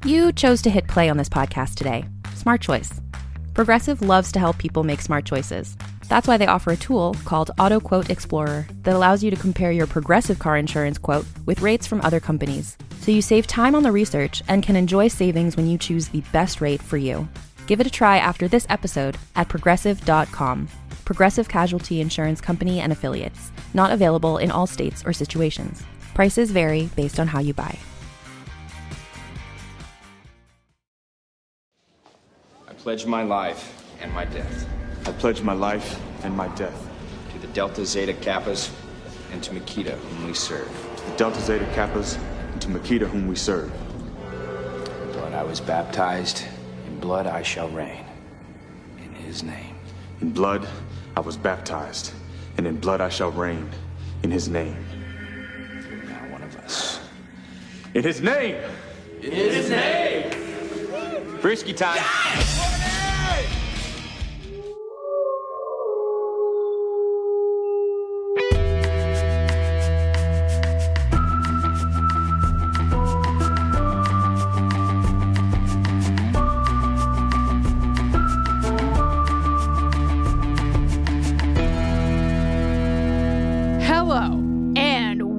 You chose to hit play on this podcast today. Smart choice. Progressive loves to help people make smart choices. That's why they offer a tool called Auto Quote Explorer that allows you to compare your Progressive car insurance quote with rates from other companies. So you save time on the research and can enjoy savings when you choose the best rate for you. Give it a try after this episode at Progressive.com. Progressive Casualty Insurance Company and Affiliates. Not available in all states or situations. Prices vary based on how you buy. I pledge my life and my death. I pledge my life and my death. To the Delta Zeta Kappas and to Makita, whom we serve. To the Delta Zeta Kappas and to Makita, whom we serve. In blood I was baptized, in blood I shall reign. In his name. In blood I was baptized, and in blood I shall reign. In his name. You're now one of us. In his name! In his name! Brisky time.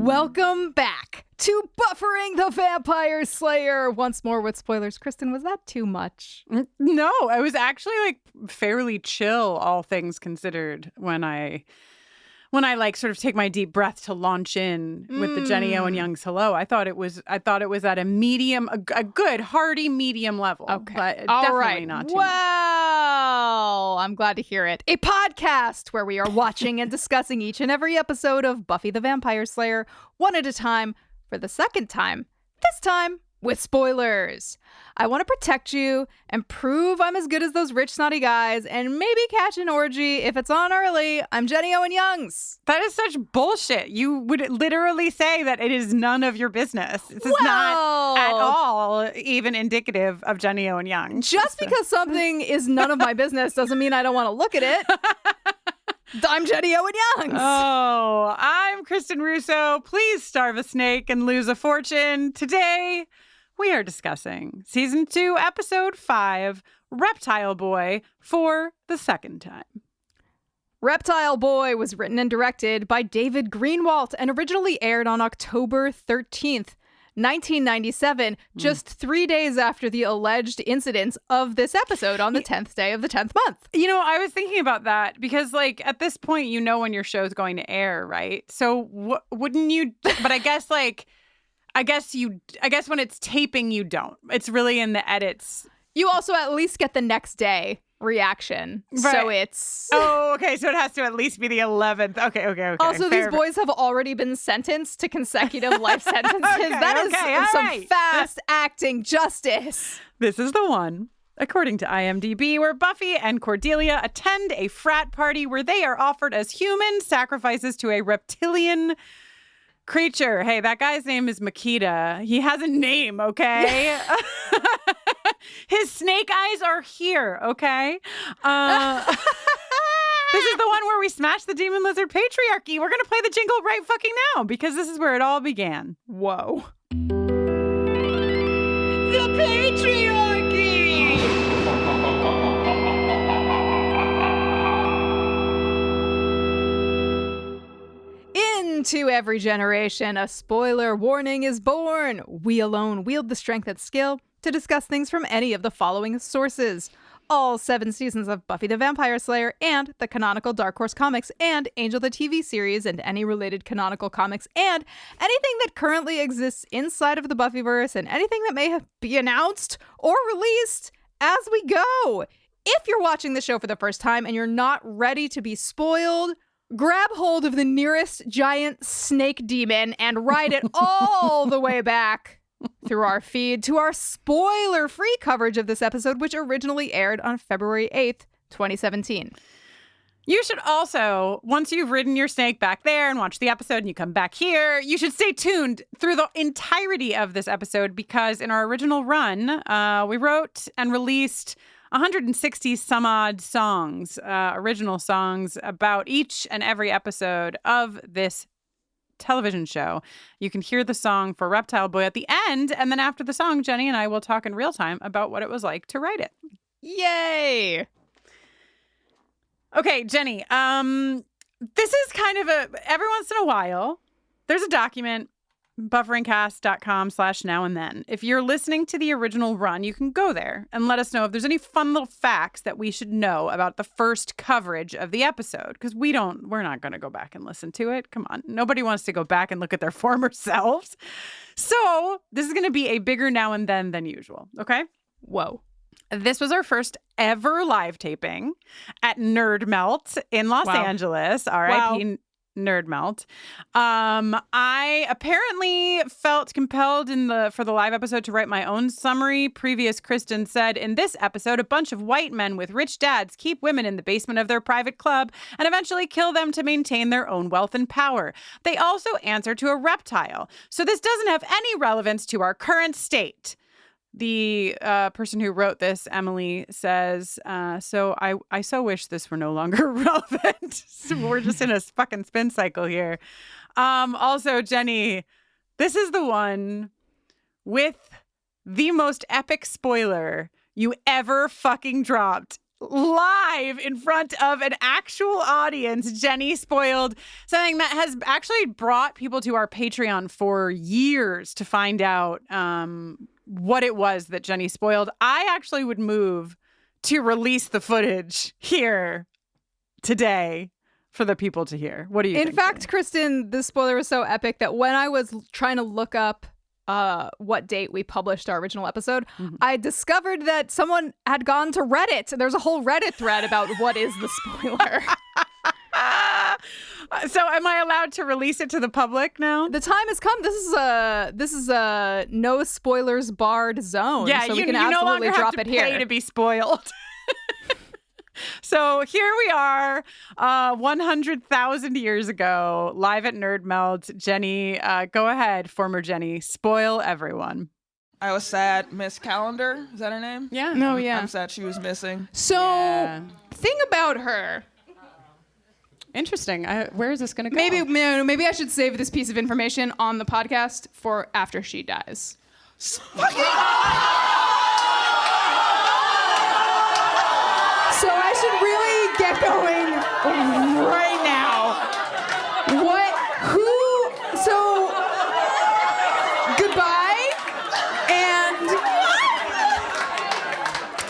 Welcome back to Buffering the Vampire Slayer. Once more with spoilers. Kristin, was that too much? No, I was actually like fairly chill, all things considered, when I like sort of take my deep breath to launch in with the Jenny Owen Young's Hello. I thought it was at a medium, a good hearty medium level. Okay, but all definitely right. not too much. Well, I'm glad to hear it. A podcast where we are watching and discussing each and every episode of Buffy the Vampire Slayer one at a time for the second time. This time with spoilers. I want to protect you and prove I'm as good as those rich, snotty guys and maybe catch an orgy if it's on early. I'm Jenny Owen Youngs. That is such bullshit. You would literally say that it is none of your business. This is not at all even indicative of Jenny Owen Young. Just because something is none of my business doesn't mean I don't want to look at it. I'm Jenny Owen Youngs. Oh, I'm Kristin Russo. Please starve a snake and lose a fortune. Today, we are discussing Season 2, Episode 5, Reptile Boy, for the second time. Reptile Boy was written and directed by David Greenwalt and originally aired on October 13th, 1997, just 3 days after the alleged incidents of this episode on the 10th day of the 10th month. You know, I was thinking about that because, like, at this point, you know when your show's going to air, right? So wouldn't you? But I guess, like, I guess when it's taping, you don't. It's really in the edits. You also at least get the next day reaction. Right. So it's... Oh, okay. So it has to at least be the 11th. Okay. Also, these boys have already been sentenced to consecutive life sentences. That is some fast acting justice. This is the one, according to IMDb, where Buffy and Cordelia attend a frat party where they are offered as human sacrifices to a reptilian creature. Hey, that guy's name is Makita. He has a name, okay? His snake eyes are here, okay? This is the one where we smash the demon lizard patriarchy. We're going to play the jingle right fucking now because this is where it all began. Whoa. The patriarchy! Into every generation, a spoiler warning is born. We alone wield the strength and skill to discuss things from any of the following sources. All 7 seasons of Buffy the Vampire Slayer and the canonical Dark Horse comics and Angel the TV series and any related canonical comics and anything that currently exists inside of the Buffyverse and anything that may be announced or released as we go. If you're watching the show for the first time and you're not ready to be spoiled, grab hold of the nearest giant snake demon and ride it all the way back through our feed to our spoiler-free coverage of this episode, which originally aired on February 8th, 2017. You should also, once you've ridden your snake back there and watched the episode and you come back here, you should stay tuned through the entirety of this episode because in our original run, we wrote and released 160 some odd songs, original songs about each and every episode of this television show. You can hear the song for Reptile Boy at the end, and then after the song, Jenny and I will talk in real time about what it was like to write it. Yay! Okay, Jenny, this is kind of every once in a while, there's a document, bufferingcast.com/now-and-then. If you're listening to the original run, you can go there and let us know if there's any fun little facts that we should know about the first coverage of the episode. Because we're not going to go back and listen to it. Come on. Nobody wants to go back and look at their former selves. So this is going to be a bigger now and then than usual. Okay? Whoa. This was our first ever live taping at Nerd Melt in Los Angeles. R.I.P. Nerd Melt. I apparently felt compelled for the live episode to write my own summary. Previous Kristin said, in this episode, a bunch of white men with rich dads keep women in the basement of their private club and eventually kill them to maintain their own wealth and power. They also answer to a reptile. So this doesn't have any relevance to our current state. The person who wrote this, Emily, says, so I so wish this were no longer relevant. So we're just in a fucking spin cycle here. Also, Jenny, this is the one with the most epic spoiler you ever fucking dropped. Live in front of an actual audience, Jenny spoiled something that has actually brought people to our Patreon for years to find out what it was that Jenny spoiled. I actually would move to release the footage here today for the people to hear. What do you think? In fact, Kristin, this spoiler was so epic that when I was trying to look up what date we published our original episode, I discovered that someone had gone to Reddit. There's a whole Reddit thread about what is the spoiler. So am I allowed to release it to the public now? The time has come. This is a no spoilers barred zone. Yeah, so you we can no absolutely longer have drop to it pay here to be spoiled. So here we are, 100,000 years ago, live at Nerd Melt. Jenny, go ahead, former Jenny, spoil everyone. I was sad. Miss Calendar, is that her name? Yeah. No, yeah. I'm sad she was missing. So, thing about her. Interesting. Where is this going to go? Maybe I should save this piece of information on the podcast for after she dies. So I should really get going right now. So, goodbye. And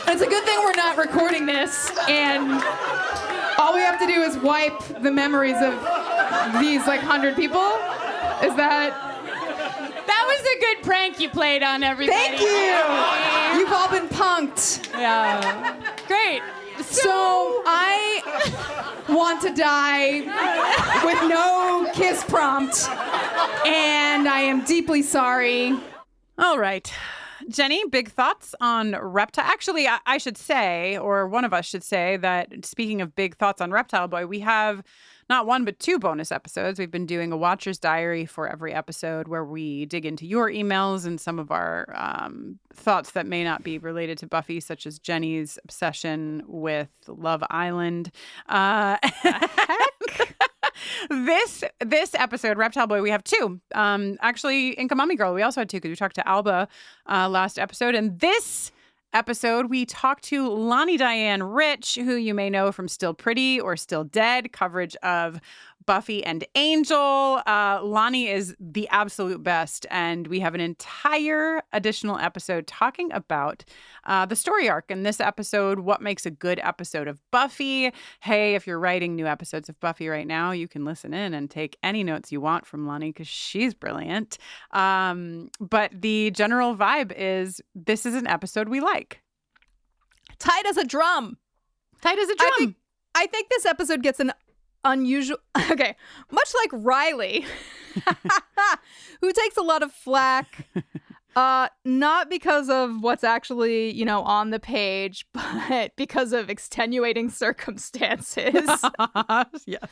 it's a good thing we're not recording this. And all we have to do is wipe the memories of these 100 people. Is that was a good prank you played on everybody. Thank you. You've all been punked. Yeah. Great. So I want to die with no kiss prompt, and I am deeply sorry. All right. Jenny, big thoughts on Reptile? Actually, I should say, or one of us should say, that speaking of big thoughts on Reptile Boy, we have not one but two bonus episodes. We've been doing a Watcher's Diary for every episode where we dig into your emails and some of our thoughts that may not be related to Buffy, such as Jenny's obsession with Love Island. This episode, Reptile Boy, we have two. Actually, Inca Mommy Girl, we also had two because we talked to Alba last episode. And this episode, we talked to Lani Diane Rich, who you may know from Still Pretty or Still Dead, coverage of Buffy and Angel. Lani is the absolute best, and we have an entire additional episode talking about the story arc in this episode, what makes a good episode of Buffy. Hey, if you're writing new episodes of Buffy right now, you can listen in and take any notes you want from Lani because she's brilliant. But the general vibe is this is an episode we like. Tight as a drum. Tight as a drum. I think this episode gets an unusual, okay, much like Riley, who takes a lot of flack, not because of what's actually, on the page, but because of extenuating circumstances. Yes.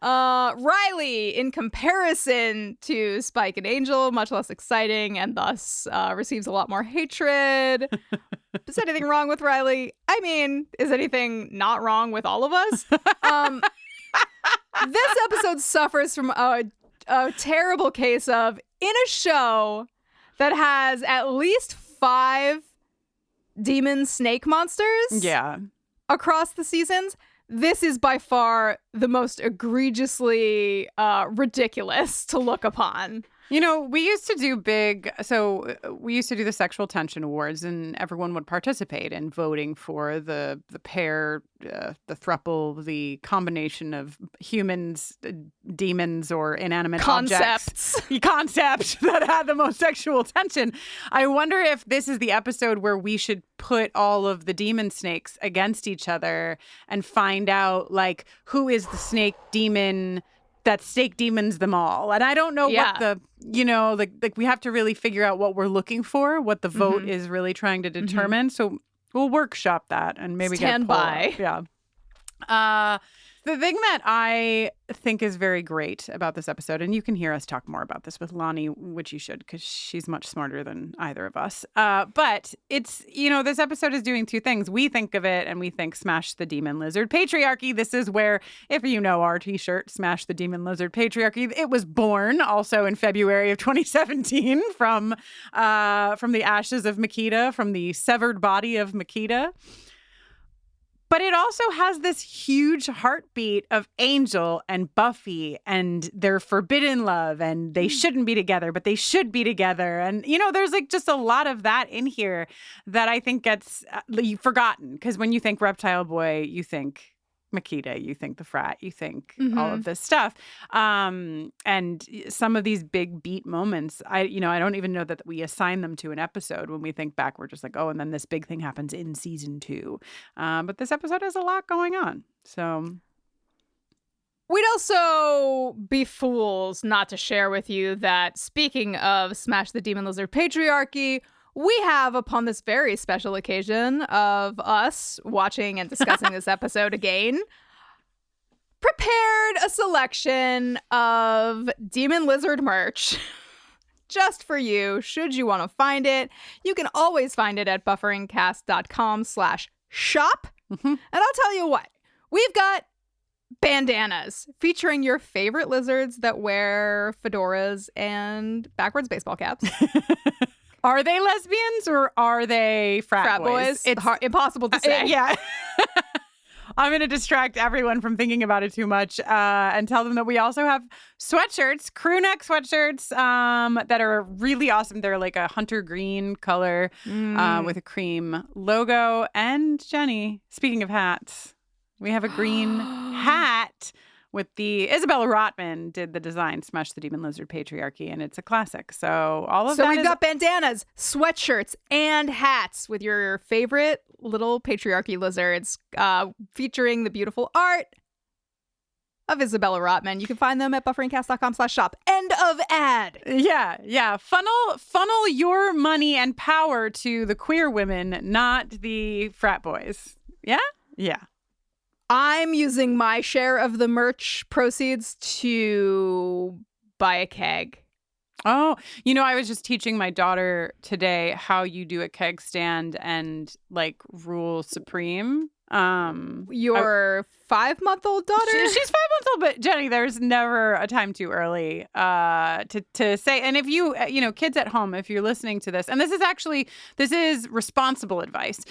Riley, in comparison to Spike and Angel, much less exciting and thus receives a lot more hatred. Is anything wrong with Riley? I mean, is anything not wrong with all of us? This episode suffers from a a terrible case of, in a show that has at least 5 demon snake monsters across the seasons, this is by far the most egregiously ridiculous to look upon. You know, we used to do the sexual tension awards, and everyone would participate in voting for the pair, the throuple, the combination of humans, demons, or inanimate objects. Concept that had the most sexual tension. I wonder if this is the episode where we should put all of the demon snakes against each other and find out, like, who is the snake demon that snake demons them all. And I don't know what the, like we have to really figure out what we're looking for, what the vote is really trying to determine. So we'll workshop that and maybe stand by. Yeah. The thing that I think is very great about this episode, and you can hear us talk more about this with Lani, which you should, because she's much smarter than either of us. But it's, this episode is doing 2 things. We think of it and we think Smash the Demon Lizard Patriarchy. This is where, if you know our t-shirt, Smash the Demon Lizard Patriarchy, it was born also in February of 2017 from the ashes of Makita, from the severed body of Makita. But it also has this huge heartbeat of Angel and Buffy and their forbidden love, and they shouldn't be together, but they should be together. And, there's like just a lot of that in here that I think gets forgotten. Because when you think Reptile Boy, you think Makita, you think the frat, you think all of this stuff. And some of these big beat moments, I don't even know that we assign them to an episode. When we think back, we're just like, oh, and then this big thing happens in season 2. But this episode has a lot going on. So we'd also be fools not to share with you that, speaking of Smash the Demon Lizard Patriarchy, we have, upon this very special occasion of us watching and discussing this episode again, prepared a selection of Demon Lizard merch just for you, should you want to find it. You can always find it at bufferingcast.com/shop. And I'll tell you what, we've got bandanas featuring your favorite lizards that wear fedoras and backwards baseball caps. Are they lesbians or are they frat boys? It's impossible to say. Yeah. I'm going to distract everyone from thinking about it too much and tell them that we also have sweatshirts, crew neck sweatshirts that are really awesome. They're like a hunter green color with a cream logo. And Jenny, speaking of hats, we have a green hat with the Isabella Rotman did the design, Smash the Demon Lizard Patriarchy, and it's a classic. So all of that. So we've got bandanas, sweatshirts, and hats with your favorite little patriarchy lizards, featuring the beautiful art of Isabella Rotman. You can find them at bufferingcast.com/shop. End of ad. Yeah. Funnel your money and power to the queer women, not the frat boys. Yeah. I'm using my share of the merch proceeds to buy a keg. Oh, I was just teaching my daughter today how you do a keg stand and like rule supreme. Your 5-month-old daughter? She's 5 months old, but Jenny, there's never a time too early to say. And if you, kids at home, if you're listening to this, and this is responsible advice,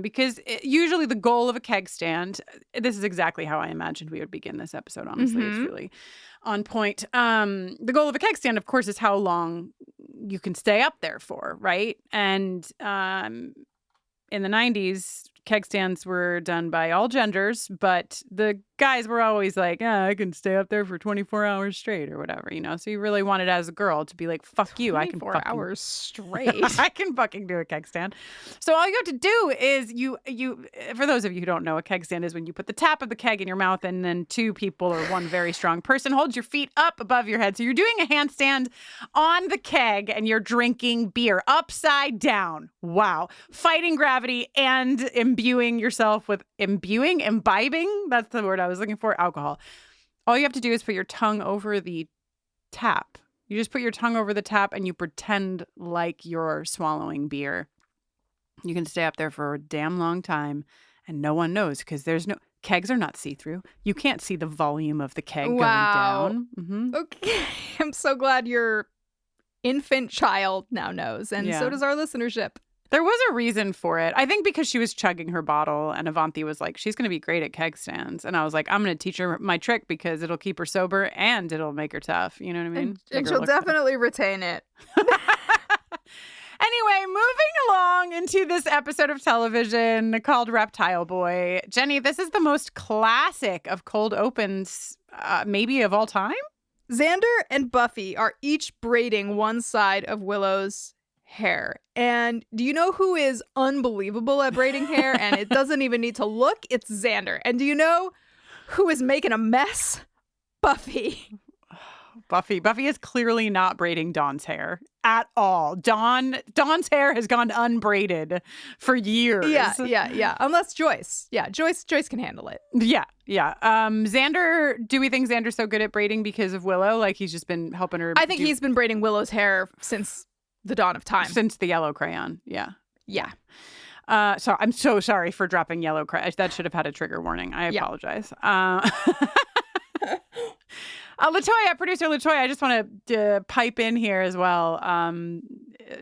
because usually the goal of a keg stand, this is exactly how I imagined we would begin this episode. Honestly, It's really on point. The goal of a keg stand, of course, is how long you can stay up there for, right? And in the 90s, keg stands were done by all genders, but the guys were always like, I can stay up there for 24 hours straight or whatever, So you really wanted as a girl to be like, fuck you, I can 24 hours straight. I can fucking do a keg stand. So all you have to do is you for those of you who don't know, a keg stand is when you put the tap of the keg in your mouth and then 2 people or 1 very strong person holds your feet up above your head. So you're doing a handstand on the keg and you're drinking beer upside down. Wow. Fighting gravity and imbibing, that's the word I was looking for, alcohol. All you have to do is put your tongue over the tap. You just put your tongue over the tap and you pretend like you're swallowing beer. You can stay up there for a damn long time and no one knows because there's no kegs are not see-through. You can't see the volume of the keg going Wow. down. Mm-hmm. Okay. I'm so glad your infant child now knows, and Yeah. so does our listenership. There was a reason for it. I think because she was chugging her bottle, and Avanti was like, she's going to be great at keg stands. And I was like, I'm going to teach her my trick because it'll keep her sober and it'll make her tough. You know what I mean? And she'll definitely retain it. Anyway, moving along into this episode of television called Reptile Boy. Jenny, this is the most classic of cold opens, maybe of all time. Xander and Buffy are each braiding one side of Willow's hair. And do you know who is unbelievable at braiding hair? And it doesn't even need to look. It's Xander. And do you know who is making a mess? Buffy. Buffy is clearly not braiding Dawn's hair at all. Dawn's hair has gone unbraided for years. Yeah. Unless Joyce. Yeah, Joyce can handle it. Yeah. Xander, do we think Xander's so good at braiding because of Willow? Like he's just been helping her? I think he's been braiding Willow's hair since the dawn of time. Since the yellow crayon. Yeah. So I'm so sorry for dropping yellow crayon. That should have had a trigger warning. I apologize. LaToya, producer LaToya, I just want to pipe in here as well.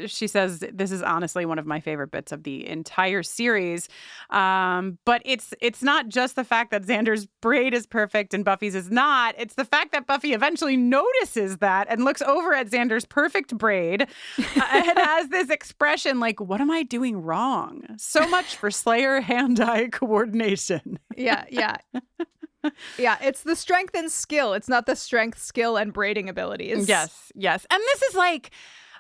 She says this is honestly one of my favorite bits of the entire series. But it's not just the fact that Xander's braid is perfect and Buffy's is not. It's the fact that Buffy eventually notices that and looks over at Xander's perfect braid and has this expression like, what am I doing wrong? So much for Slayer hand-eye coordination. Yeah. Yeah, it's the strength and skill. It's not the strength, skill, and braiding abilities. Yes. And this is like,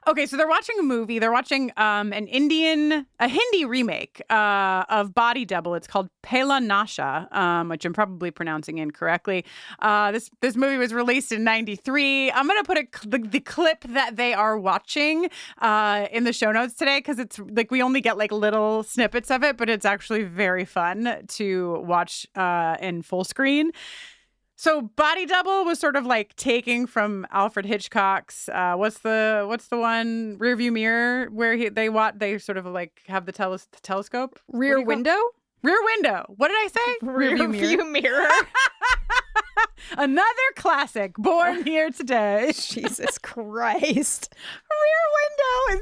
okay, so they're watching a movie. They're watching a Hindi remake of Body Double. It's called Pela Nasha, which I'm probably pronouncing incorrectly. This movie was released in '93. I'm going to put the clip that they are watching in the show notes today because it's like we only get like little snippets of it, but it's actually very fun to watch in full screen. So Body Double was sort of like taking from Alfred Hitchcock's what's the one Rearview Mirror where they sort of like have the telescope Rear Window. What did I say? Rearview Mirror. Another classic born here today. Jesus Christ. Rear Window.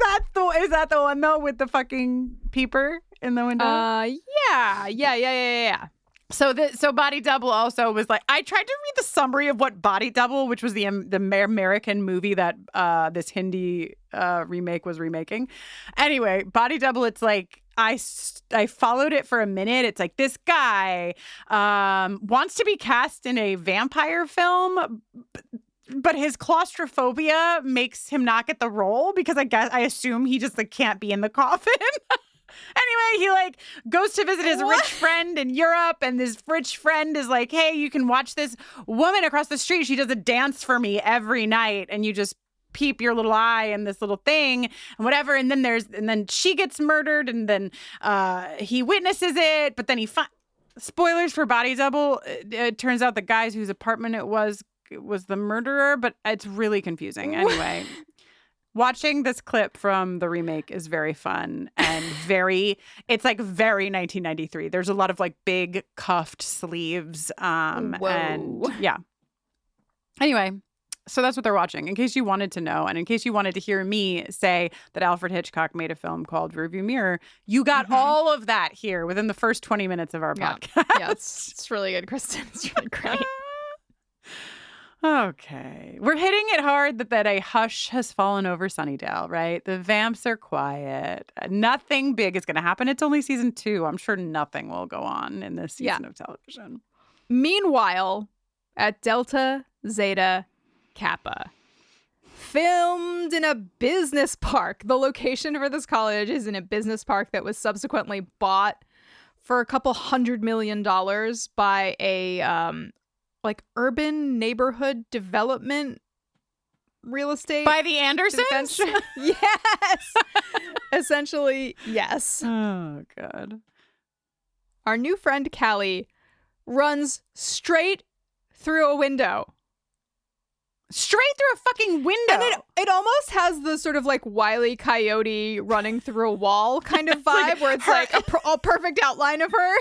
Is that the one though with the fucking peeper in the window? Yeah. So Body Double also was like, I tried to read the summary of what Body Double, which was the American movie that this Hindi remake was remaking. Anyway, Body Double, it's like, I followed it for a minute. It's like this guy wants to be cast in a vampire film, but his claustrophobia makes him not get the role because I assume he just like can't be in the coffin. Anyway, he like goes to visit his rich friend in Europe, and this rich friend is like, hey, you can watch this woman across the street. She does a dance for me every night, and you just peep your little eye in this little thing and whatever. And then she gets murdered, and then he witnesses it, but then spoilers for Body Double. It turns out the guy whose apartment it was the murderer, but it's really confusing. Anyway. Watching this clip from the remake is very fun and it's like very 1993. There's a lot of like big cuffed sleeves. And yeah. Anyway, so that's what they're watching. In case you wanted to know, and in case you wanted to hear me say that Alfred Hitchcock made a film called Rearview Mirror, you got all of that here within the first 20 minutes of our podcast. Yeah, it's really good, Kristin. It's really great. Okay. We're hitting it hard that a hush has fallen over Sunnydale, right? The vamps are quiet. Nothing big is going to happen. It's only season 2. I'm sure nothing will go on in this season of television. Meanwhile, at Delta Zeta Kappa, filmed in a business park. The location for this college is in a business park that was subsequently bought for a couple $100 million by a like urban neighborhood development real estate by the Andersons. Yes. Essentially, yes. Oh God. Our new friend Callie runs straight through a window. Straight through a fucking window. And it almost has the sort of like Wile E. Coyote running through a wall kind of vibe, where it's like a perfect outline of her.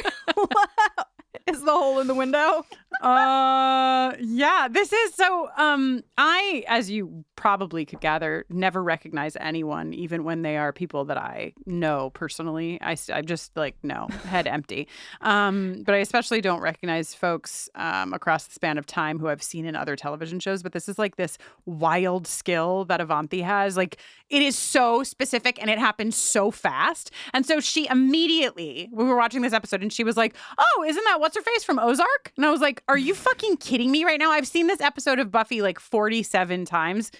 is the hole in the window. Yeah, this is so, I, as you probably could gather, never recognize anyone, even when they are people that I know personally. I just like, no, head empty. But I especially don't recognize folks across the span of time who I've seen in other television shows. But this is like this wild skill that Avanti has. Like, it is so specific and it happens so fast. And so she immediately, we were watching this episode and she was like, oh, isn't that what's her face from Ozark? And I was like, are you fucking kidding me right now? I've seen this episode of Buffy like 47 times.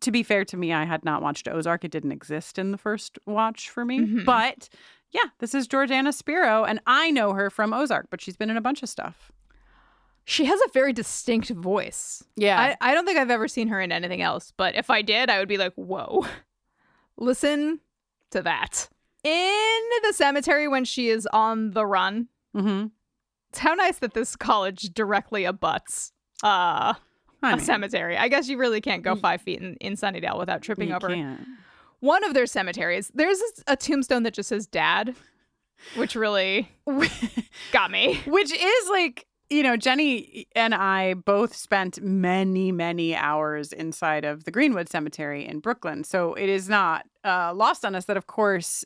To be fair to me, I had not watched Ozark. It didn't exist in the first watch for me. Mm-hmm. But yeah, this is Jordana Spiro, and I know her from Ozark, but she's been in a bunch of stuff. She has a very distinct voice. Yeah. I don't think I've ever seen her in anything else, but if I did, I would be like, whoa, listen to that. In the cemetery when she is on the run, it's how nice that this college directly abuts a cemetery. I guess you really can't go 5 feet in Sunnydale without tripping over one of their cemeteries. There's a tombstone that just says Dad, which really got me. Which is like, you know, Jenny and I both spent many, many hours inside of the Greenwood Cemetery in Brooklyn. So it is not lost on us that, of course,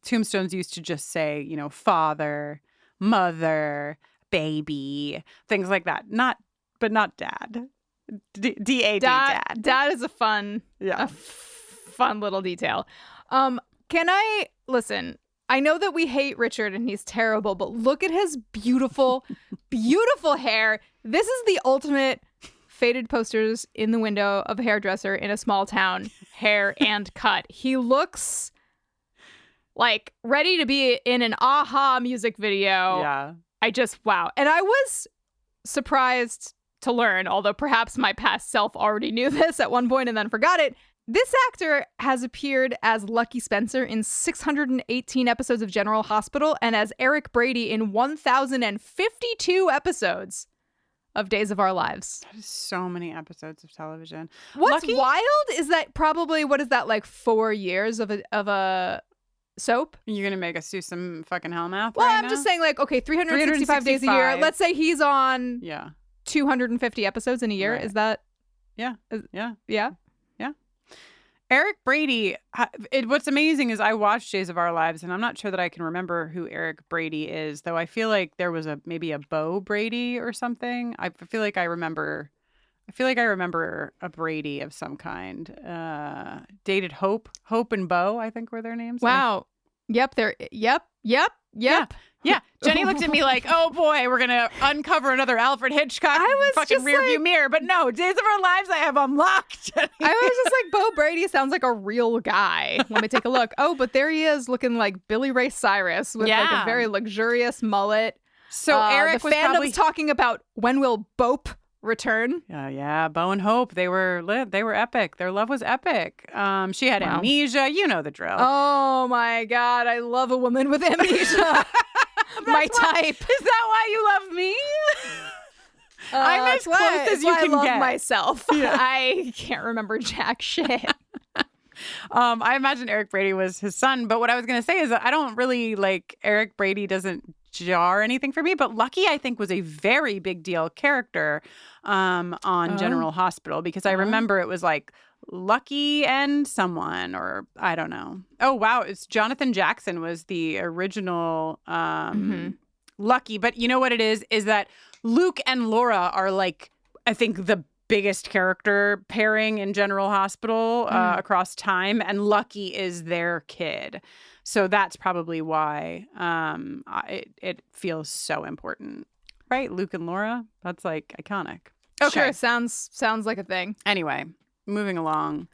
tombstones used to just say, you know, father, mother, baby, things like that. But not dad. D-A-D, dad. Dad is a fun little detail. Can I listen? I know that we hate Richard and he's terrible, but look at his beautiful, beautiful hair. This is the ultimate faded posters in the window of a hairdresser in a small town hair and cut. He looks like ready to be in an Aha music video. Yeah. Wow. And I was surprised to learn, although perhaps my past self already knew this at one point and then forgot it. This actor has appeared as Lucky Spencer in 618 episodes of General Hospital and as Eric Brady in 1,052 episodes of Days of Our Lives. That is so many episodes of television. What's wild is that probably, what is that, like 4 years of a soap? You're going to make us do some fucking hell math Well, right I'm now? just saying, like, okay, 365 days a year. Let's say he's on 250 episodes in a year. Right. Is that? Yeah. Yeah. Eric Brady, what's amazing is I watched Days of Our Lives, and I'm not sure that I can remember who Eric Brady is, though I feel like there was maybe a Bo Brady or something. I feel like I remember a Brady of some kind. Dated Hope and Bo, I think were their names. Wow. Yep. Yeah. Jenny looked at me like, oh boy, we're going to uncover another Alfred Hitchcock fucking rearview mirror. But no, Days of Our Lives I have unlocked. I was just like, Bo Brady sounds like a real guy. Let me take a look. Oh, but there he is looking like Billy Ray Cyrus with like a very luxurious mullet. So Eric the was fandom's talking about when will Bope return. Yeah, Bo and Hope, they were epic. Their love was epic. She had amnesia, you know the drill. Oh my God, I love a woman with amnesia. My type. Is that why you love me? I'm as close as you can I love get myself. Yeah. I can't remember jack shit. I imagine Eric Brady was his son, but what I was going to say is that I don't really like Eric Brady doesn't jar anything for me, but Lucky I think was a very big deal character on General Hospital because I remember it was like Lucky and someone, or I don't know. Oh wow, it's Jonathan Jackson was the original Lucky, but you know what it is that Luke and Laura are like I think the biggest character pairing in General Hospital across time, and Lucky is their kid. So that's probably why it feels so important. Right? Luke and Laura? That's like iconic. Okay. Sure, sounds like a thing. Anyway, moving along.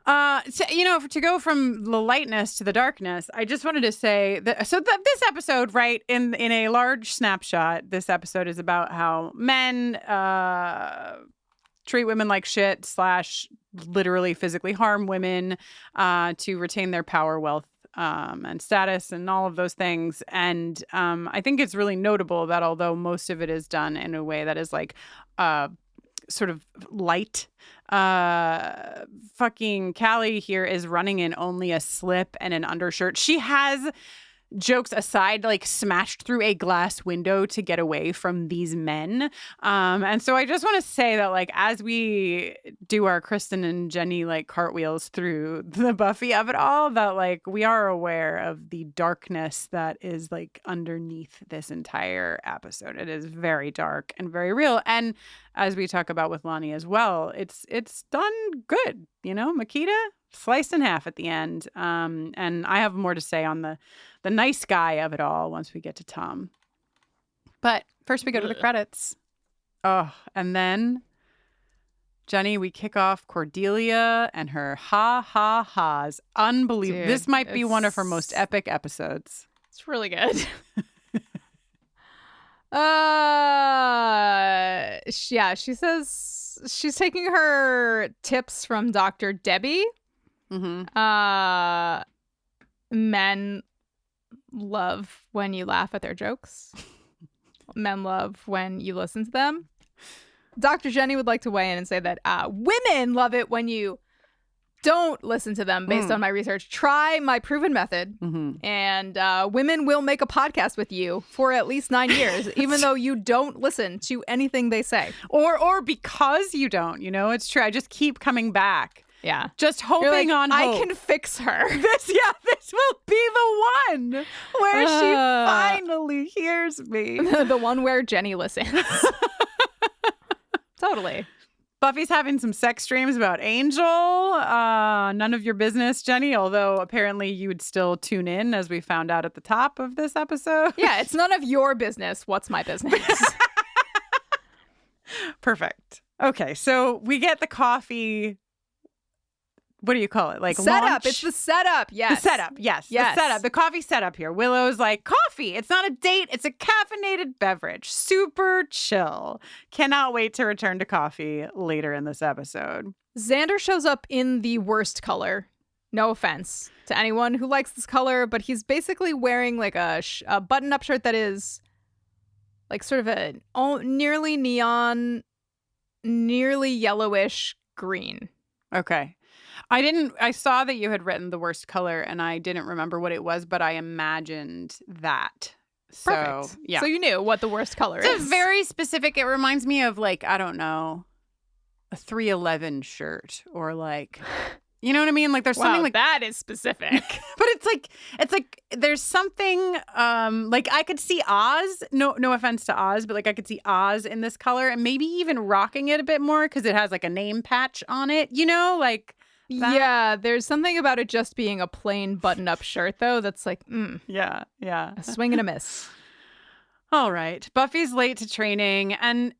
To go from the lightness to the darkness, I just wanted to say that this episode, right, in a large snapshot, this episode is about how men treat women like shit / literally physically harm women to retain their power, wealth, and status and all of those things. And I think it's really notable that although most of it is done in a way that is like sort of light, fucking Callie here is running in only a slip and an undershirt. She has jokes aside, like smashed through a glass window to get away from these men. And so I just want to say that, like, as we do our Kristin and Jenny like cartwheels through the Buffy of it all, that like we are aware of the darkness that is like underneath this entire episode. It is very dark and very real. And as we talk about with Lani as well, it's done good. You know, Makita sliced in half at the end. And I have more to say on the nice guy of it all once we get to Tom. But first we go to the credits. Oh, and then, Jenny, we kick off Cordelia and her ha-ha-ha's. Unbelievable. Dude, this might be one of her most epic episodes. It's really good. Yeah, she says she's taking her tips from Dr. Debbie. Mm-hmm. Men love when you laugh at their jokes. Men love when you listen to them. Dr. Jenny would like to weigh in and say that women love it when you don't listen to them based on my research. Try my proven method, and women will make a podcast with you for at least 9 years, even though you don't listen to anything they say. Or because you don't, you know, it's true. I just keep coming back. Yeah. Just hoping on I hope. can fix her. This will be the one where she finally hears me. The one where Jenny listens. Totally. Buffy's having some sex dreams about Angel. None of your business, Jenny, although apparently you would still tune in, as we found out at the top of this episode. Yeah, it's none of your business. What's my business? Perfect. Okay, so we get the coffee. What do you call it? Like setup. launch? It's the setup. Yes. The setup. Yes. The setup. The coffee setup here. Willow's like, coffee. It's not a date. It's a caffeinated beverage. Super chill. Cannot wait to return to coffee later in this episode. Xander shows up in the worst color. No offense to anyone who likes this color, but he's basically wearing like a button-up shirt that is like sort of a nearly neon, nearly yellowish green. Okay. I saw that you had written the worst color and I didn't remember what it was, but I imagined that. So, Perfect. yeah. So you knew what the worst color is. It's very specific. It reminds me of like, I don't know, a 311 shirt or like, you know what I mean? Like there's something like that is specific. But it's like there's something like I could see Oz. No offense to Oz, but like I could see Oz in this color and maybe even rocking it a bit more because it has like a name patch on it, you know, like that. Yeah, there's something about it just being a plain button-up shirt though that's like, yeah. A swing and a miss. All right. Buffy's late to training and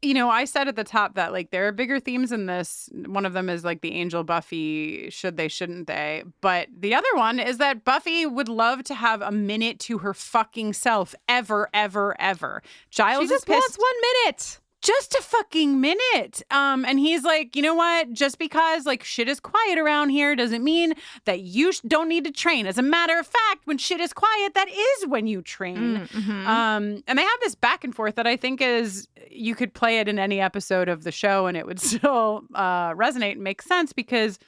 you know, I said at the top that like there are bigger themes in this. One of them is like the Angel Buffy, should they, shouldn't they? But the other one is that Buffy would love to have a minute to her fucking self ever, ever, ever. Giles she just is pissed. wants 1 minute. Just a fucking minute. And he's like, you know what? Just because like shit is quiet around here doesn't mean that you don't need to train. As a matter of fact, when shit is quiet, that is when you train. And they have this back and forth that I think is, you could play it in any episode of the show and it would still resonate and make sense because,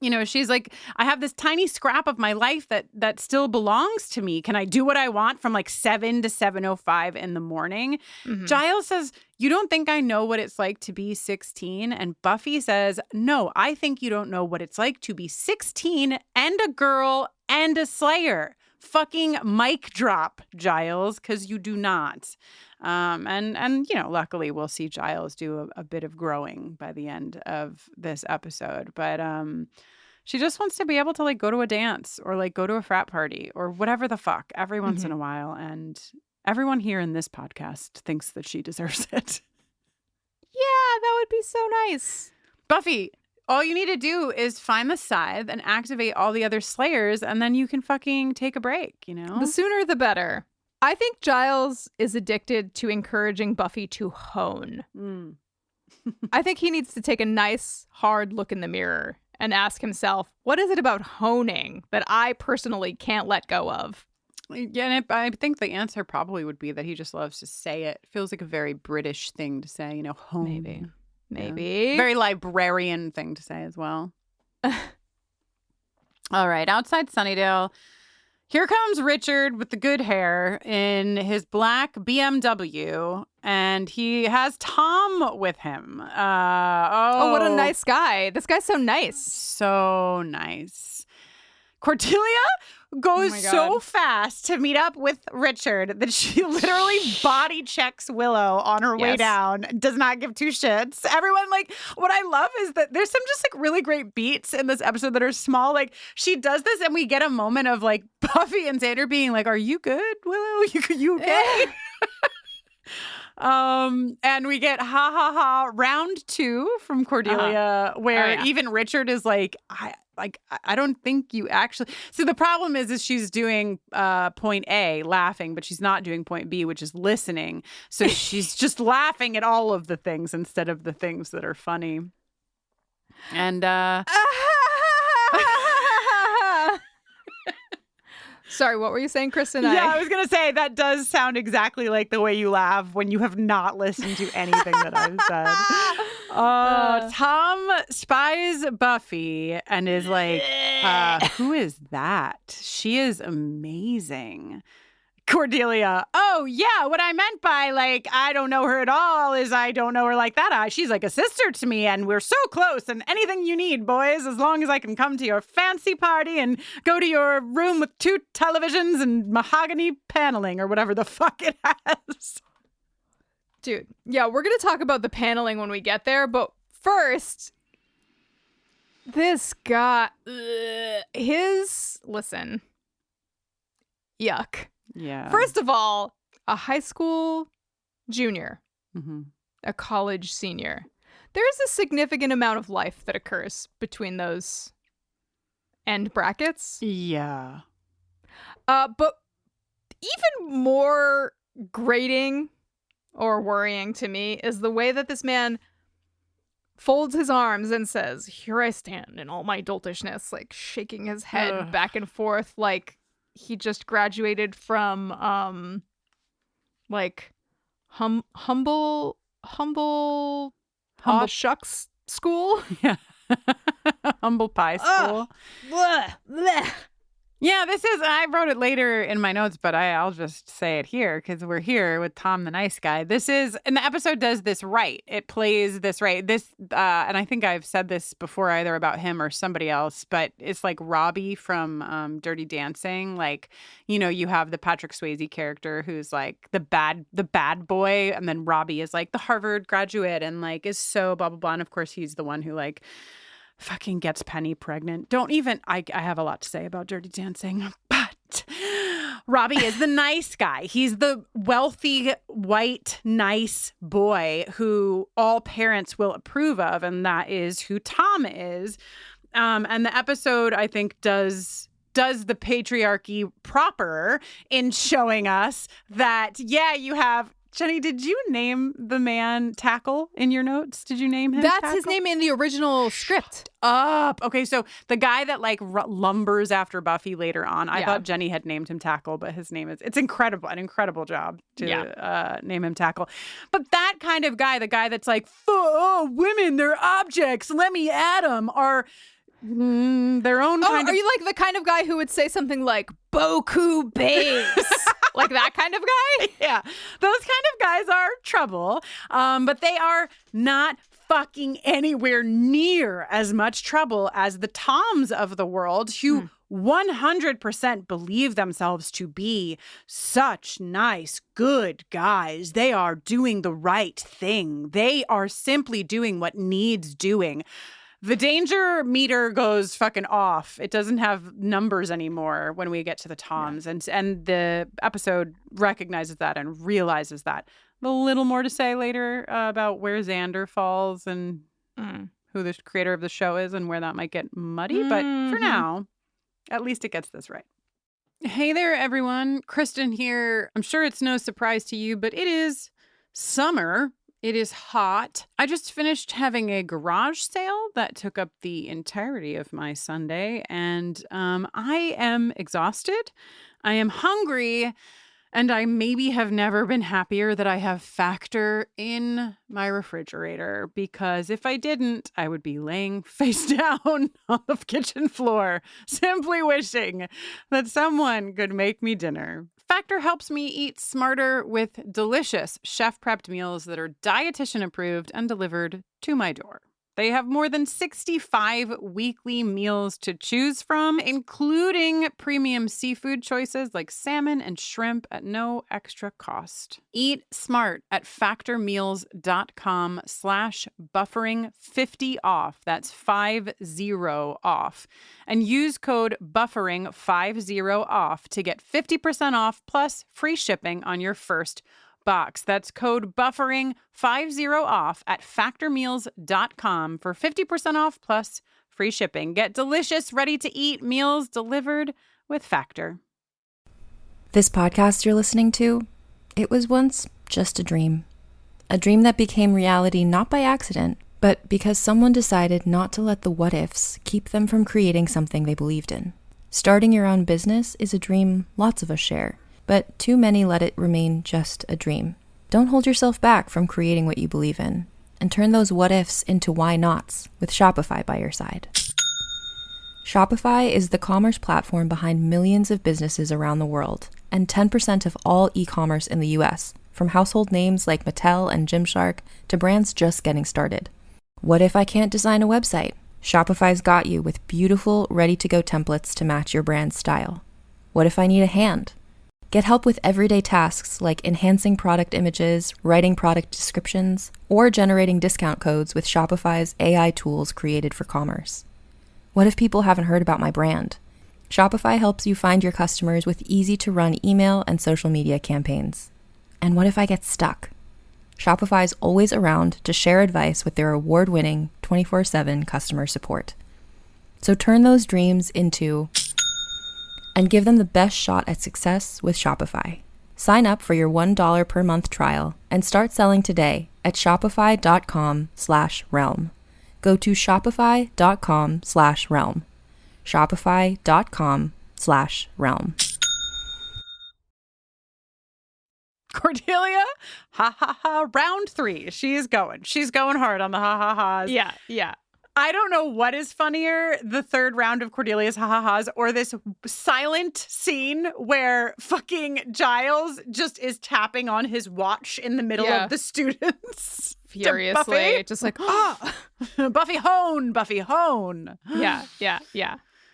you know, she's like, I have this tiny scrap of my life that still belongs to me. Can I do what I want from like 7 to 7:05 in the morning? Giles says, you don't think I know what it's like to be 16? And Buffy says, no, I think you don't know what it's like to be 16 and a girl and a Slayer. Fucking mic drop, Giles, because you do not. And you know, luckily we'll see Giles do a bit of growing by the end of this episode. But she just wants to be able to like go to a dance or like go to a frat party or whatever the fuck every once in a while. And everyone here in this podcast thinks that she deserves it. Yeah, that would be so nice. Buffy, all you need to do is find the scythe and activate all the other Slayers, and then you can fucking take a break, you know? The sooner the better. I think Giles is addicted to encouraging Buffy to hone. I think he needs to take a nice, hard look in the mirror and ask himself, what is it about honing that I personally can't let go of? Yeah, and I think the answer probably would be that he just loves to say it. Feels like a very British thing to say, you know, hone. Maybe. Very librarian thing to say as well. All right, outside Sunnydale, Here comes Richard with the good hair in his black BMW, and he has Tom with him. Oh, what a nice guy. This guy's so nice. So nice. Cordelia goes so fast to meet up with Richard that she literally body checks Willow on her way down, does not give two shits. Everyone, like, what I love is that there's some just like really great beats in this episode that are small. Like, she does this and we get a moment of like Buffy and Xander being like, are you good, Willow? You okay? And we get ha ha ha round 2 from Cordelia, where even Richard is like, I don't think you actually. So the problem is she's doing point A, laughing, but she's not doing point B, which is listening. So she's just laughing at all of the things instead of the things that are funny. And sorry, what were you saying, Kristin? I was going to say that does sound exactly like the way you laugh when you have not listened to anything that I've said. Tom spies Buffy and is like, who is that? She is amazing. Cordelia, oh, yeah, what I meant by, like, I don't know her at all is I don't know her like that. She's like a sister to me, and we're so close, and anything you need, boys, as long as I can come to your fancy party and go to your room with 2 televisions and mahogany paneling or whatever the fuck it has. Dude, yeah, we're going to talk about the paneling when we get there, but first, this guy, listen, yuck. Yeah. First of all, a high school junior, mm-hmm. a college senior. There is a significant amount of life that occurs between those end brackets. Yeah. But even more grating or worrying to me is the way that this man folds his arms and says, here I stand in all my doltishness, like shaking his head back and forth like he just graduated from like humble shucks school. Yeah. Humble pie school. Bleh, bleh. Yeah, this is, I wrote it later in my notes, but I'll just say it here because we're here with Tom the nice guy. This is, and the episode does this right. It plays this right. This, and I think I've said this before either about him or somebody else, but it's like Robbie from Dirty Dancing. Like, you know, you have the Patrick Swayze character who's like the bad boy, and then Robbie is like the Harvard graduate and like is so blah, blah, blah. And of course, he's the one who like fucking gets Penny pregnant. Don't even, I have a lot to say about Dirty Dancing, but Robbie is the nice guy. He's the wealthy, white, nice boy who all parents will approve of, and that is who Tom is. And the episode, I think, does the patriarchy proper in showing us that, yeah, you have... Jenny, did you name the man Tackle in your notes? Did you name him That's Tackle? his name in the original script. Okay, so the guy that like lumbers after Buffy later on. I thought Jenny had named him Tackle, but his name is, it's incredible, an incredible job to name him Tackle. But that kind of guy, the guy that's like, women, they're objects, let me at them, are their own kind of... Are you like the kind of guy who would say something like, Boku babes? Like that kind of guy? Yeah. Those kind of guys are trouble. But they are not fucking anywhere near as much trouble as the Toms of the world who 100% believe themselves to be such nice, good guys. They are doing the right thing. They are simply doing what needs doing. The danger meter goes fucking off. It doesn't have numbers anymore when we get to the Toms. Yeah. And the episode recognizes that and realizes that. A little more to say later about where Xander falls and who the creator of the show is and where that might get muddy. But for now, at least it gets this right. Hey there, everyone. Kristin here. I'm sure it's no surprise to you, but it is summer. It is hot. I just finished having a garage sale that took up the entirety of my Sunday, and I am exhausted. I am hungry, And I maybe have never been happier that I have Factor in my refrigerator, because if I didn't, I would be laying face down on the kitchen floor, simply wishing that someone could make me dinner. Factor helps me eat smarter with delicious chef-prepped meals that are dietitian approved and delivered to my door. They have more than 65 weekly meals to choose from, including premium seafood choices like salmon and shrimp at no extra cost. Eat smart at factormeals.com/buffering50off. That's 50 off. And use code buffering50off to get 50% off plus free shipping on your first box. That's code buffering50off at factormeals.com for 50% off plus free shipping. Get delicious, ready-to-eat meals delivered with Factor. This podcast you're listening to, it was once just a dream. A dream that became reality not by accident, but because someone decided not to let the what-ifs keep them from creating something they believed in. Starting your own business is a dream lots of us share, but too many let it remain just a dream. Don't hold yourself back from creating what you believe in, and turn those what-ifs into why-nots with Shopify by your side. Shopify is the commerce platform behind millions of businesses around the world, and 10% of all e-commerce in the US, from household names like Mattel and Gymshark to brands just getting started. What if I can't design a website? Shopify's got you with beautiful, ready-to-go templates to match your brand's style. What if I need a hand? Get help with everyday tasks like enhancing product images, writing product descriptions, or generating discount codes with Shopify's AI tools created for commerce. What if people haven't heard about my brand? Shopify helps you find your customers with easy-to-run email and social media campaigns. And what if I get stuck? Shopify's always around to share advice with their award-winning 24/7 customer support. So turn those dreams into and give them the best shot at success with Shopify. Sign up for your $1 per month trial and start selling today at shopify.com/realm. Go to shopify.com/realm. Shopify.com/realm. Cordelia, ha ha ha, round 3. She's going hard on the ha ha ha's. Yeah. I don't know what is funnier, the third round of Cordelia's ha-ha-has or this silent scene where fucking Giles just is tapping on his watch in the middle of the students. Furiously. Just like, Buffy hone, Buffy hone. Yeah.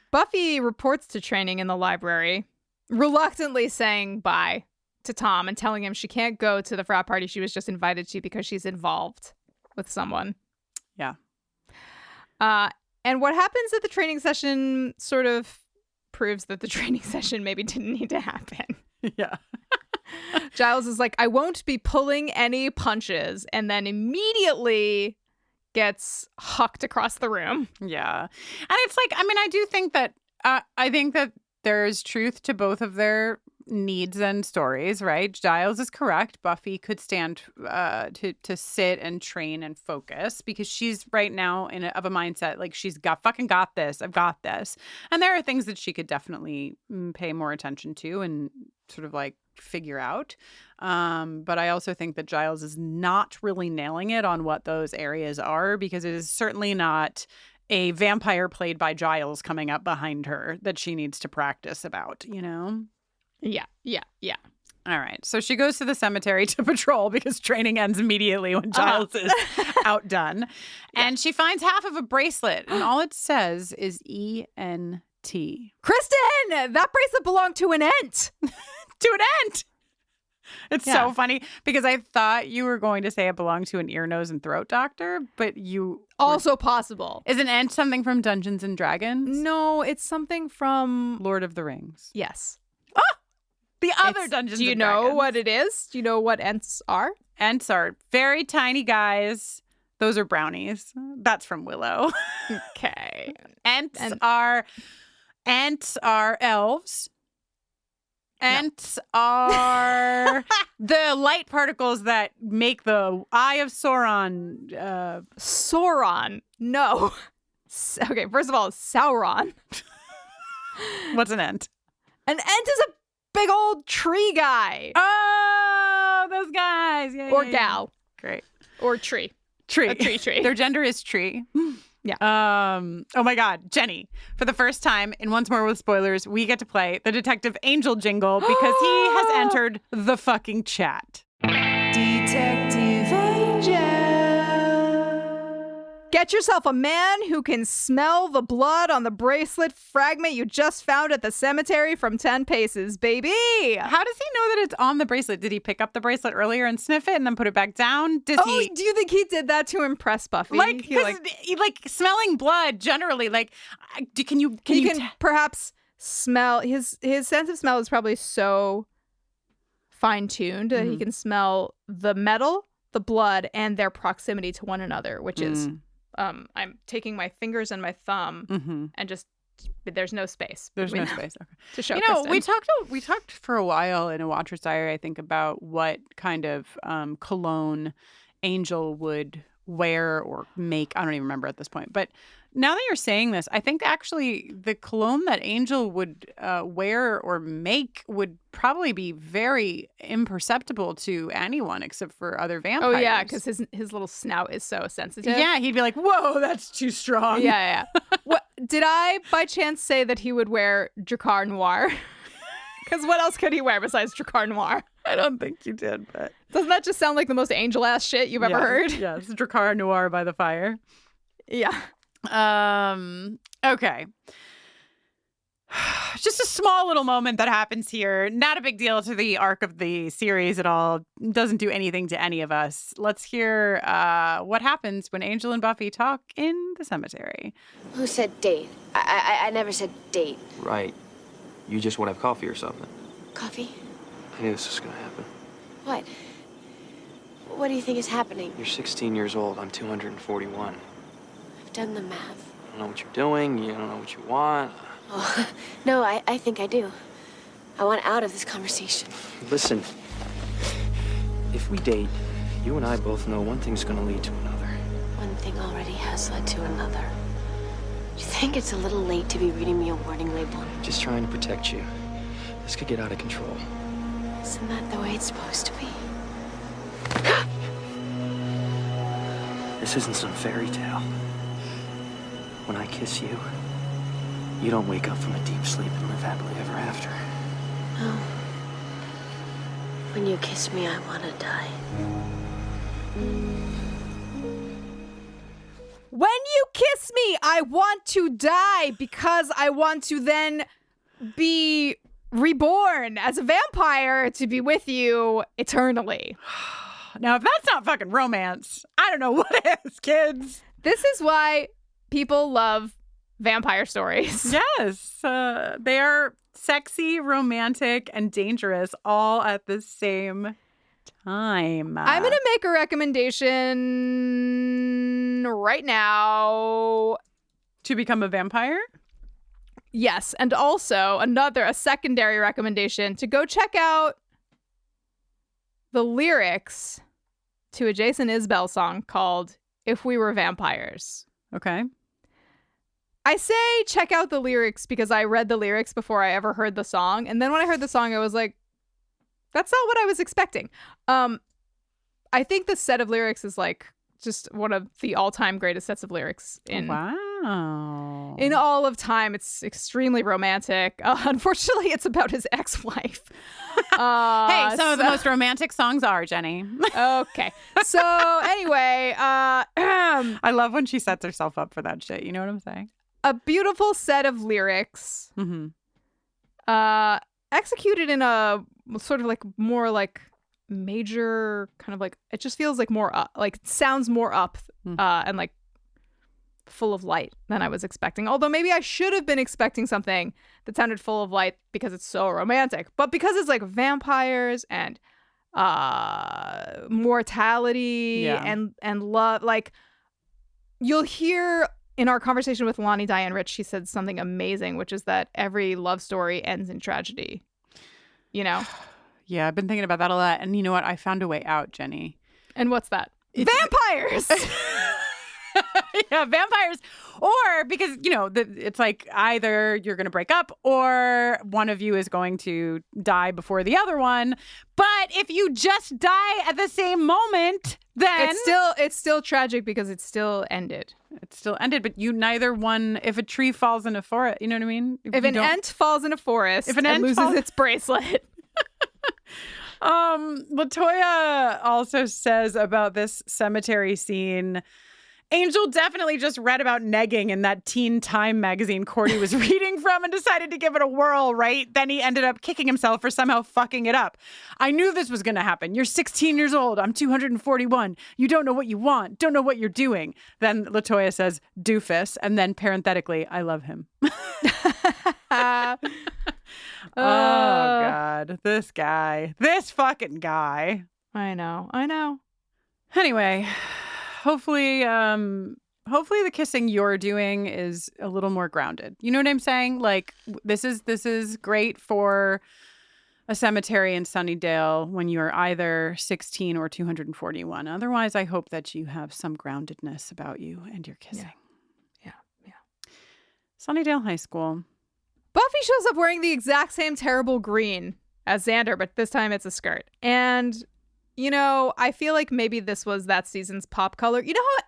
Buffy reports to training in the library, reluctantly saying bye to Tom and telling him she can't go to the frat party she was just invited to because she's involved with someone. Yeah. And what happens at the training session sort of proves that the training session maybe didn't need to happen. Yeah. Giles is like, I won't be pulling any punches, and then immediately gets hucked across the room. Yeah. And it's like, I mean, I do think that, I think that there's truth to both of their needs and stories, right? Giles is correct. Buffy could stand to sit and train and focus because she's right now of a mindset like she's got this. I've got this. And there are things that she could definitely pay more attention to and sort of like figure out. But I also think that Giles is not really nailing it on what those areas are, because it is certainly not a vampire played by Giles coming up behind her that she needs to practice about, you know? Yeah. All right. So she goes to the cemetery to patrol because training ends immediately when Giles is outdone. And she finds half of a bracelet, and all it says is E-N-T. Kristin! That bracelet belonged to an ent! To an ent! It's so funny because I thought you were going to say it belonged to an ear, nose, and throat doctor, but you... Also possible. Is an ent something from Dungeons and Dragons? No, it's something from... Lord of the Rings. Yes. The other Dungeons and Dragons. Do you know what it is? Do you know what ents are? Ents are very tiny guys. Those are brownies. That's from Willow. Okay. Ents are elves. Ents are the light particles that make the Eye of Sauron. Sauron. No. Okay, first of all, Sauron. What's an ent? An ent is a big old tree guy. Oh, those guys. Yeah, Or yeah, gal. Yeah. Great. Or tree. Tree. A tree. Their gender is tree. Yeah. Oh my God, Jenny. For the first time in Once More with Spoilers, we get to play the Detective Angel jingle because he has entered the fucking chat. Detective Angel. Get yourself a man who can smell the blood on the bracelet fragment you just found at the cemetery from 10 paces, baby. How does he know that it's on the bracelet? Did he pick up the bracelet earlier and sniff it and then put it back down? Do you think he did that to impress Buffy? Like smelling blood generally, like, can you perhaps smell, his sense of smell is probably so fine-tuned that he can smell the metal, the blood, and their proximity to one another, which is I'm taking my fingers and my thumb and just there's no space. There's no space. Okay. To show Kristin. Kristin. we talked for a while in A Watcher's Diary, I think, about what kind of cologne Angel would wear or make. I don't even remember at this point. But now that you're saying this, I think actually the cologne that Angel would wear or make would probably be very imperceptible to anyone except for other vampires. Oh, yeah, because his little snout is so sensitive. Yeah, he'd be like, whoa, that's too strong. Yeah. Did I, by chance, say that he would wear Drakkar Noir? Because what else could he wear besides Drakkar Noir? I don't think you did, but... Doesn't that just sound like the most angel-ass shit you've ever heard? Yeah, it's Drakkar Noir by the fire. Yeah. Okay. Just a small little moment that happens here. Not a big deal to the arc of the series at all. Doesn't do anything to any of us. Let's hear what happens when Angel and Buffy talk in the cemetery. Who said date? I never said date. Right. You just want to have coffee or something. Coffee? I knew this was going to happen. What? What do you think is happening? You're 16 years old. I'm 241. I've done the math. I don't know what you're doing. You don't know what you want. Oh, no, I think I do. I want out of this conversation. Listen, if we date, you and I both know one thing's going to lead to another. One thing already has led to another. Do you think it's a little late to be reading me a warning label? Just trying to protect you. This could get out of control. Isn't that the way it's supposed to be? This isn't some fairy tale. When I kiss you, you don't wake up from a deep sleep and live happily ever after. Oh. When you kiss me, I want to die. When you kiss me, I want to die because I want to then be reborn as a vampire to be with you eternally. Now, if that's not fucking romance, I don't know what is, kids. This is why people love vampire stories. Yes. They are sexy, romantic, and dangerous all at the same time. I'm going to make a recommendation right now. To become a vampire? Yes. And also a secondary recommendation to go check out the lyrics to a Jason Isbell song called If We Were Vampires. Okay. I say check out the lyrics because I read the lyrics before I ever heard the song. And then when I heard the song, I was like, that's not what I was expecting. I think the set of lyrics is like just one of the all-time greatest sets of lyrics in all of time. It's extremely romantic. Unfortunately, it's about his ex-wife. Hey, some of the most romantic songs are, Jenny. Okay. So anyway, I love when she sets herself up for that shit. You know what I'm saying? A beautiful set of lyrics, executed in a sort of like more like major kind of like, it just feels like more up, like it sounds more up and like full of light than I was expecting. Although maybe I should have been expecting something that sounded full of light because it's so romantic. But because it's like vampires and mortality and love, like you'll hear in our conversation with Lani Diane Rich, she said something amazing, which is that every love story ends in tragedy. You know? Yeah, I've been thinking about that a lot. And you know what? I found a way out, Jenny. And what's that? Vampires! Yeah, vampires. Or because, it's like either you're going to break up or one of you is going to die before the other one. But if you just die at the same moment, then it's still tragic because it's still ended. It's still ended, but you neither one. If a tree falls in a forest, you know what I mean? If an ant falls in a forest, if an ant loses its bracelet. LaToya also says about this cemetery scene, Angel definitely just read about negging in that Teen Time magazine Cordy was reading from and decided to give it a whirl, right? Then he ended up kicking himself for somehow fucking it up. I knew this was going to happen. You're 16 years old. I'm 241. You don't know what you want. Don't know what you're doing. Then LaToya says, doofus. And then parenthetically, I love him. Oh, God. This fucking guy. I know. Anyway, hopefully the kissing you're doing is a little more grounded. You know what I'm saying? Like, this is great for a cemetery in Sunnydale when you're either 16 or 241. Otherwise, I hope that you have some groundedness about you and your kissing. Yeah. Sunnydale High School. Buffy shows up wearing the exact same terrible green as Xander, but this time it's a skirt. And, I feel like maybe this was that season's pop color. You know how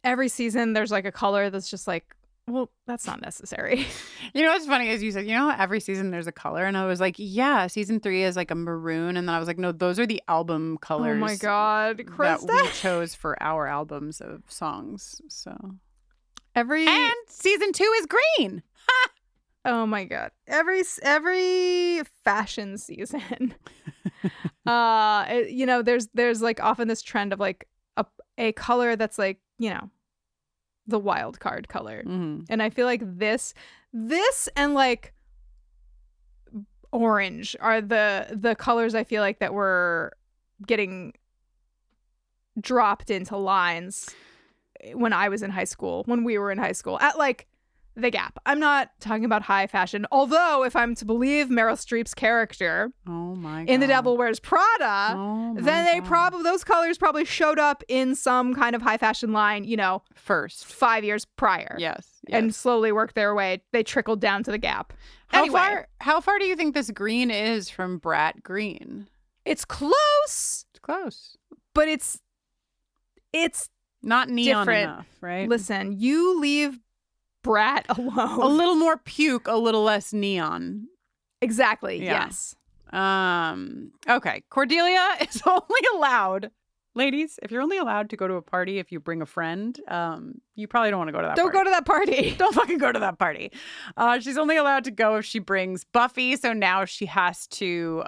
every season there's like a color that's just like, well, that's not necessary. You know what's funny is you said, how every season there's a color? And I was like, yeah, season 3 is like a maroon. And then I was like, no, those are the album colors. Oh my God, Krista. That we chose for our albums of songs. So and season 2 is green. Ha! Oh my God. Every fashion season. There's like often this trend of like a color that's like, the wild card color. Mm-hmm. And I feel like this and like orange are the colors I feel like that were getting dropped into lines when I was in high school, when we were in high school at like the Gap. I'm not talking about high fashion. Although, if I'm to believe Meryl Streep's character in The Devil Wears Prada, then those colors probably showed up in some kind of high fashion line, first 5 years prior. Yes. And slowly worked their way. They trickled down to the Gap. How far do you think this green is from Brat Green? It's close. It's close. But it's not neon different enough, right? Listen, you leave Brat alone. A little more puke, a little less neon. Exactly. Yeah. Yes. Okay. Cordelia is only allowed, ladies, if you're only allowed to go to a party if you bring a friend, you probably don't want to go to that party. Don't go to that party. Don't fucking go to that party. She's only allowed to go if she brings Buffy, so now she has to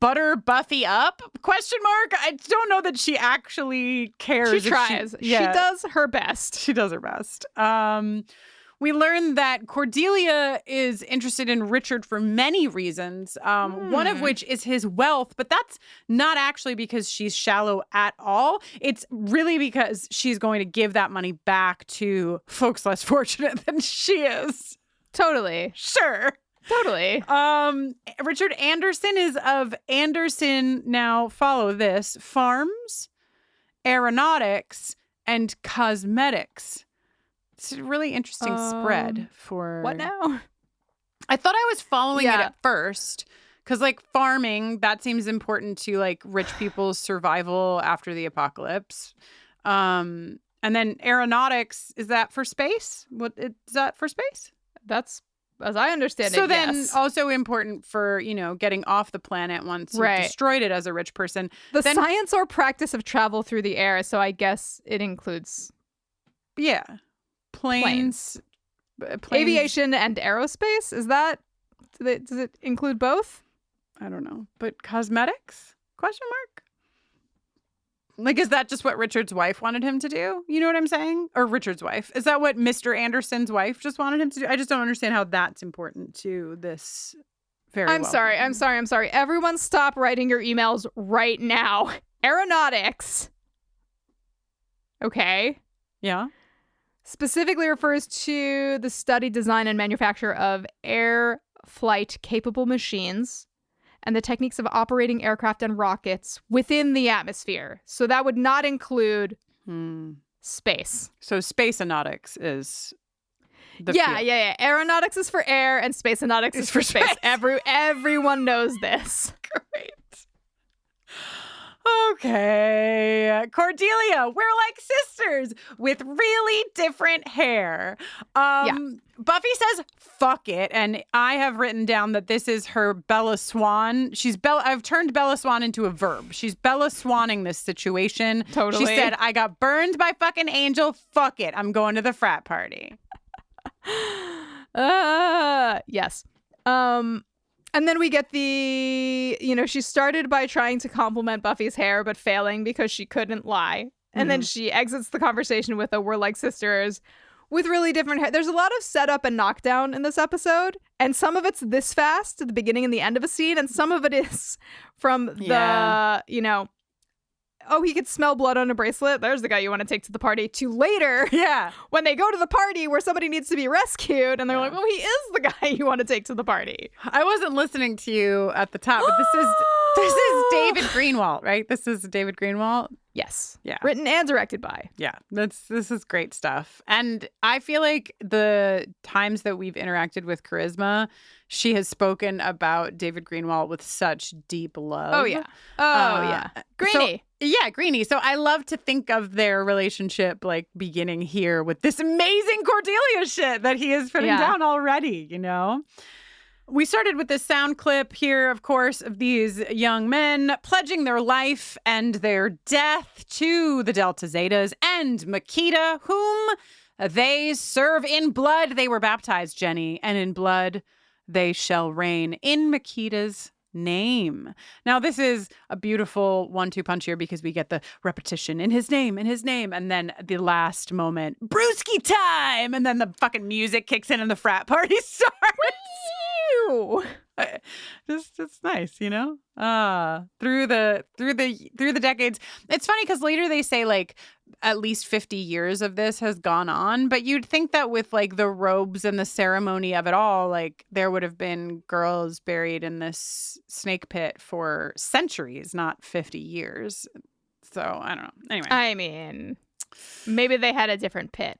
butter Buffy up? ? I don't know that she actually cares. She tries. She does her best. She does her best. We learned that Cordelia is interested in Richard for many reasons, one of which is his wealth, but that's not actually because she's shallow at all. It's really because she's going to give that money back to folks less fortunate than she is. Totally. Sure. Totally. Richard Anderson is of Anderson, now follow this, farms, aeronautics, and cosmetics. It's a really interesting spread for... What now? I thought I was following it at first because like farming, that seems important to like rich people's survival after the apocalypse. And then aeronautics, is that for space? What is that for space? That's... As I understand it, so then yes. Also important for, getting off the planet once you've destroyed it as a rich person. The science or practice of travel through the air. So I guess it includes... Yeah. Planes. Aviation and aerospace? Is that... Does it include both? I don't know. But cosmetics? ? Like, is that just what Richard's wife wanted him to do? You know what I'm saying? Or Richard's wife. Is that what Mr. Anderson's wife just wanted him to do? I just don't understand how that's important to this I'm sorry. Everyone stop writing your emails right now. Aeronautics. Okay. Yeah. Specifically refers to the study, design, and manufacture of air flight capable machines and the techniques of operating aircraft and rockets within the atmosphere. So that would not include space. So spaceonautics is the Yeah. field. Aeronautics is for air and spaceonautics is for space. Everyone knows this. Great. Okay. Cordelia, we're like sisters with really different hair. Buffy says, fuck it. And I have written down that this is her Bella Swan. I've turned Bella Swan into a verb. She's Bella Swanning this situation. Totally. She said, I got burned by fucking Angel. Fuck it. I'm going to the frat party. Yes. And then we get she started by trying to compliment Buffy's hair, but failing because she couldn't lie. And then she exits the conversation with we're like sisters with really different hair. There's a lot of setup and knockdown in this episode. And some of it's this fast at the beginning and the end of a scene. And some of it is from the, he could smell blood on a bracelet. There's the guy you want to take to the party. To later, when they go to the party where somebody needs to be rescued, and they're like, "Oh, he is the guy you want to take to the party." I wasn't listening to you at the top, but this is David Greenwalt, right? This is David Greenwalt. Yes. Yeah. Written and directed by. Yeah. This is great stuff. And I feel like the times that we've interacted with Charisma, she has spoken about David Greenwalt with such deep love. Oh, yeah. Greenie. Greenie. So I love to think of their relationship like beginning here with this amazing Cordelia shit that he is putting down already, We started with this sound clip here, of course, of these young men pledging their life and their death to the Delta Zetas and Makita, whom they serve in blood. They were baptized, Jenny, and in blood they shall reign in Makita's name. Now, this is a beautiful 1-2 punch here because we get the repetition in his name, and then the last moment, brewski time, and then the fucking music kicks in and the frat party starts. It's nice, through the decades. It's funny because later they say like at least 50 years of this has gone on, but you'd think that with like the robes and the ceremony of it all, like there would have been girls buried in this snake pit for centuries, not 50 years. So I don't know. Anyway, I mean, maybe they had a different pit.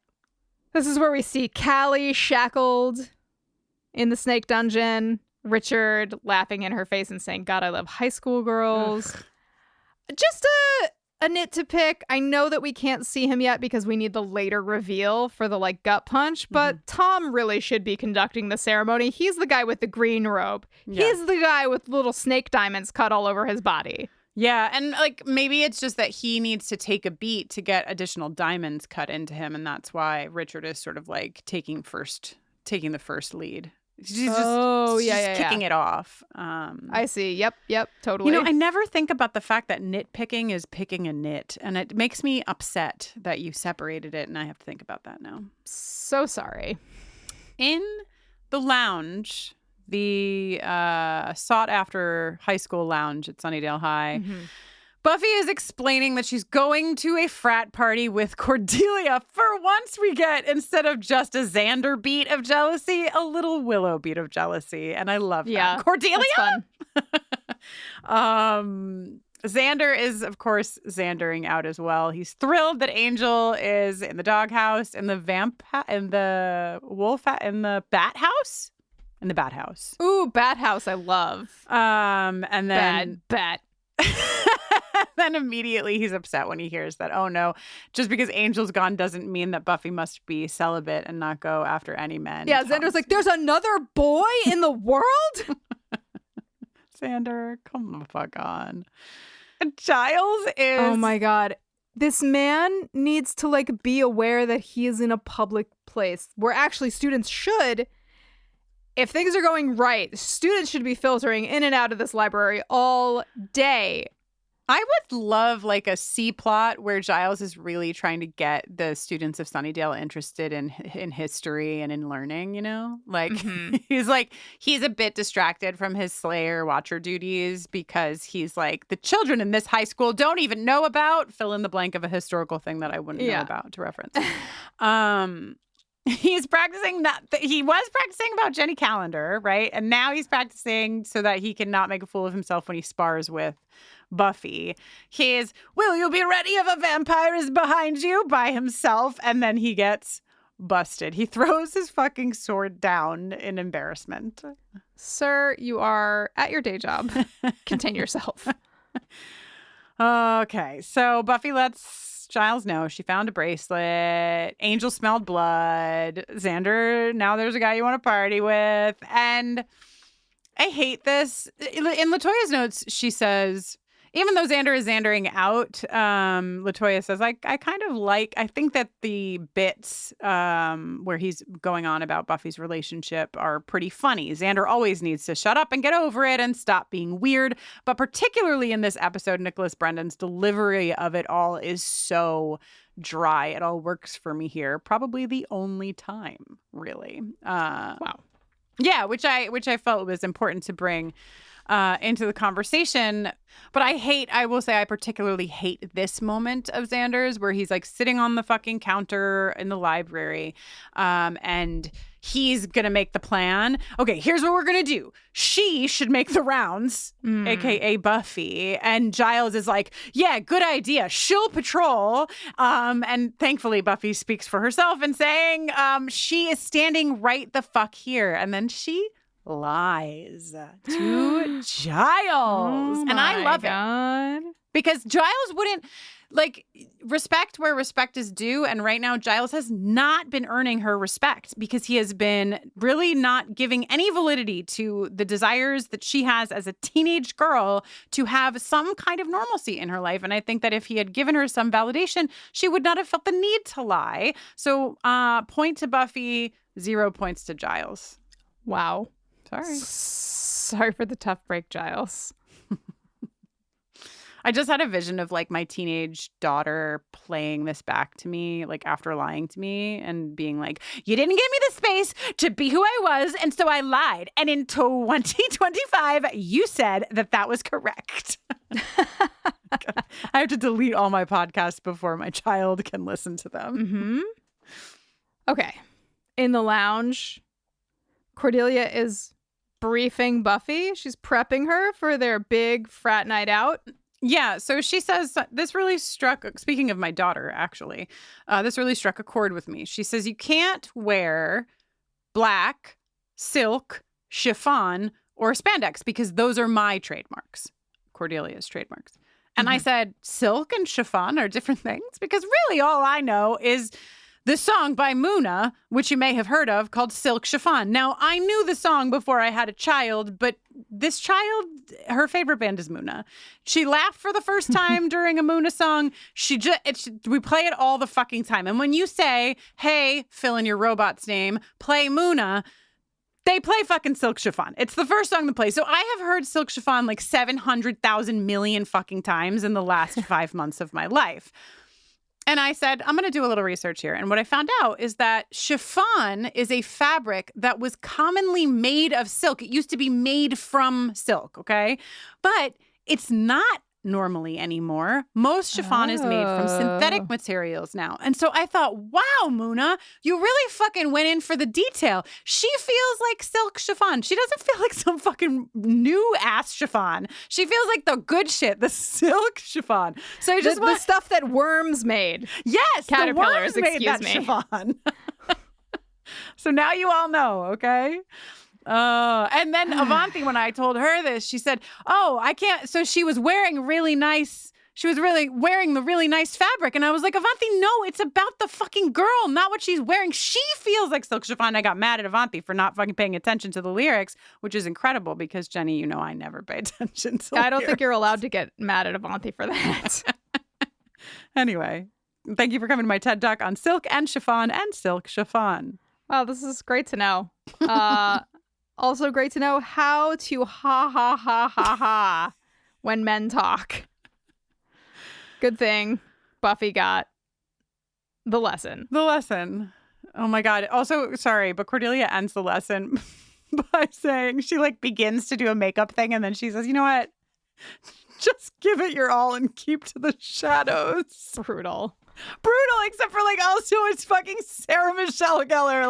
This is where we see Callie shackled in the snake dungeon, Richard laughing in her face and saying, "God, I love high school girls." Ugh. Just a nit to pick. I know that we can't see him yet because we need the later reveal for the like gut punch, but Tom really should be conducting the ceremony. He's the guy with the green robe. Yeah. He's the guy with little snake diamonds cut all over his body. Yeah, and like maybe it's just that he needs to take a beat to get additional diamonds cut into him, and that's why Richard is sort of like taking the first lead. She's just kicking it off. I see. Yep, totally. I never think about the fact that nitpicking is picking a nit, and it makes me upset that you separated it, and I have to think about that now. So sorry. In the lounge, the sought-after high school lounge at Sunnydale High, Buffy is explaining that she's going to a frat party with Cordelia. For once we get, instead of just a Xander beat of jealousy, a little Willow beat of jealousy. And I love that. Cordelia? Xander is, of course, Xandering out as well. He's thrilled that Angel is in the doghouse, in the bat house. In the bat house. Ooh, bat house, I love. And then... Bat. Then immediately he's upset when he hears that, oh no, just because Angel's gone doesn't mean that Buffy must be celibate and not go after any men. Yeah, Xander's like, there's another boy in the world? Xander, come the fuck on. And Giles is... Oh my God. This man needs to like be aware that he is in a public place where actually students should... If things are going right, students should be filtering in and out of this library all day. I would love like a C plot where Giles is really trying to get the students of Sunnydale interested in history and in learning, Like he's a bit distracted from his Slayer watcher duties because he's like, the children in this high school don't even know about fill in the blank of a historical thing that I wouldn't know about to reference. He's practicing that. He was practicing about Jenny Calendar, right? And now he's practicing so that he can not make a fool of himself when he spars with Buffy. His, will you be ready if a vampire is behind you, by himself. And then he gets busted. He throws his fucking sword down in embarrassment. Sir, you are at your day job. Contain yourself. Okay, so Buffy lets Giles know she found a bracelet. Angel smelled blood. Xander, now there's a guy you want to party with. And I hate this. In LaToya's notes, she says, even though Xander is Xandering out, LaToya says, I kind of like, I think that the bits where he's going on about Buffy's relationship are pretty funny. Xander always needs to shut up and get over it and stop being weird. But particularly in this episode, Nicholas Brendan's delivery of it all is so dry. It all works for me here. Probably the only time, really. Wow. Yeah, which I felt was important to bring into the conversation. But I will say I particularly hate this moment of Xander's where he's like sitting on the fucking counter in the library and he's going to make the plan. Okay, here's what we're going to do. She should make the rounds, aka Buffy. And Giles is like, yeah, good idea. She'll patrol. And thankfully Buffy speaks for herself and saying she is standing right the fuck here. And then she lies to Giles. And I love it. Because Giles wouldn't, like, respect where respect is due. And right now, Giles has not been earning her respect because he has been really not giving any validity to the desires that she has as a teenage girl to have some kind of normalcy in her life. And I think that if he had given her some validation, she would not have felt the need to lie. So, point to Buffy, 0 points to Giles. Wow. Sorry for the tough break, Giles. I just had a vision of like my teenage daughter playing this back to me, like after lying to me and being like, you didn't give me the space to be who I was. And so I lied. And in 2025, you said that was correct. I have to delete all my podcasts before my child can listen to them. Mm-hmm. Okay. In the lounge, Cordelia is briefing Buffy. She's prepping her for their big frat night out. Yeah, so she says, this really struck, speaking of my daughter, actually, this really struck a chord with me. She says, you can't wear black, silk, chiffon, or spandex because those are my trademarks, Cordelia's trademarks. And I said, silk and chiffon are different things because really all I know is the song by Muna, which you may have heard of, called Silk Chiffon. Now, I knew the song before I had a child, but this child, her favorite band is Muna. She laughed for the first time during a Muna song. We play it all the fucking time. And when you say, hey, fill in your robot's name, play Muna, they play fucking Silk Chiffon. It's the first song to play. So I have heard Silk Chiffon like 700,000 million fucking times in the last 5 months of my life. And I said, I'm going to do a little research here. And what I found out is that chiffon is a fabric that was commonly made of silk. It used to be made from silk, okay? But it's not normally anymore. Most chiffon is made from synthetic materials now. And so I thought, wow, Muna, you really fucking went in for the detail. She feels like silk chiffon. She doesn't feel like some fucking new ass chiffon. She feels like the good shit, the silk chiffon. So I just the stuff that worms made. Yes, caterpillars, the worms made that chiffon. So now you all know, okay? And then Avanti, when I told her this, she said, oh, I can't. So she was wearing the really nice fabric. And I was like, Avanti, no, it's about the fucking girl, not what she's wearing. She feels like silk chiffon. I got mad at Avanti for not fucking paying attention to the lyrics, which is incredible because, Jenny, you know I never pay attention to I don't think you're allowed to get mad at Avanti for that. Anyway, thank you for coming to my TED Talk on silk and chiffon and silk chiffon. Wow, this is great to know. Also great to know how to ha when men talk. Good thing Buffy got the lesson. The lesson. Oh my God. Also, sorry, but Cordelia ends the lesson by saying she like begins to do a makeup thing and then she says, you know what? Just give it your all and keep to the shadows. Brutal. Brutal, except for also it's fucking Sarah Michelle Gellar.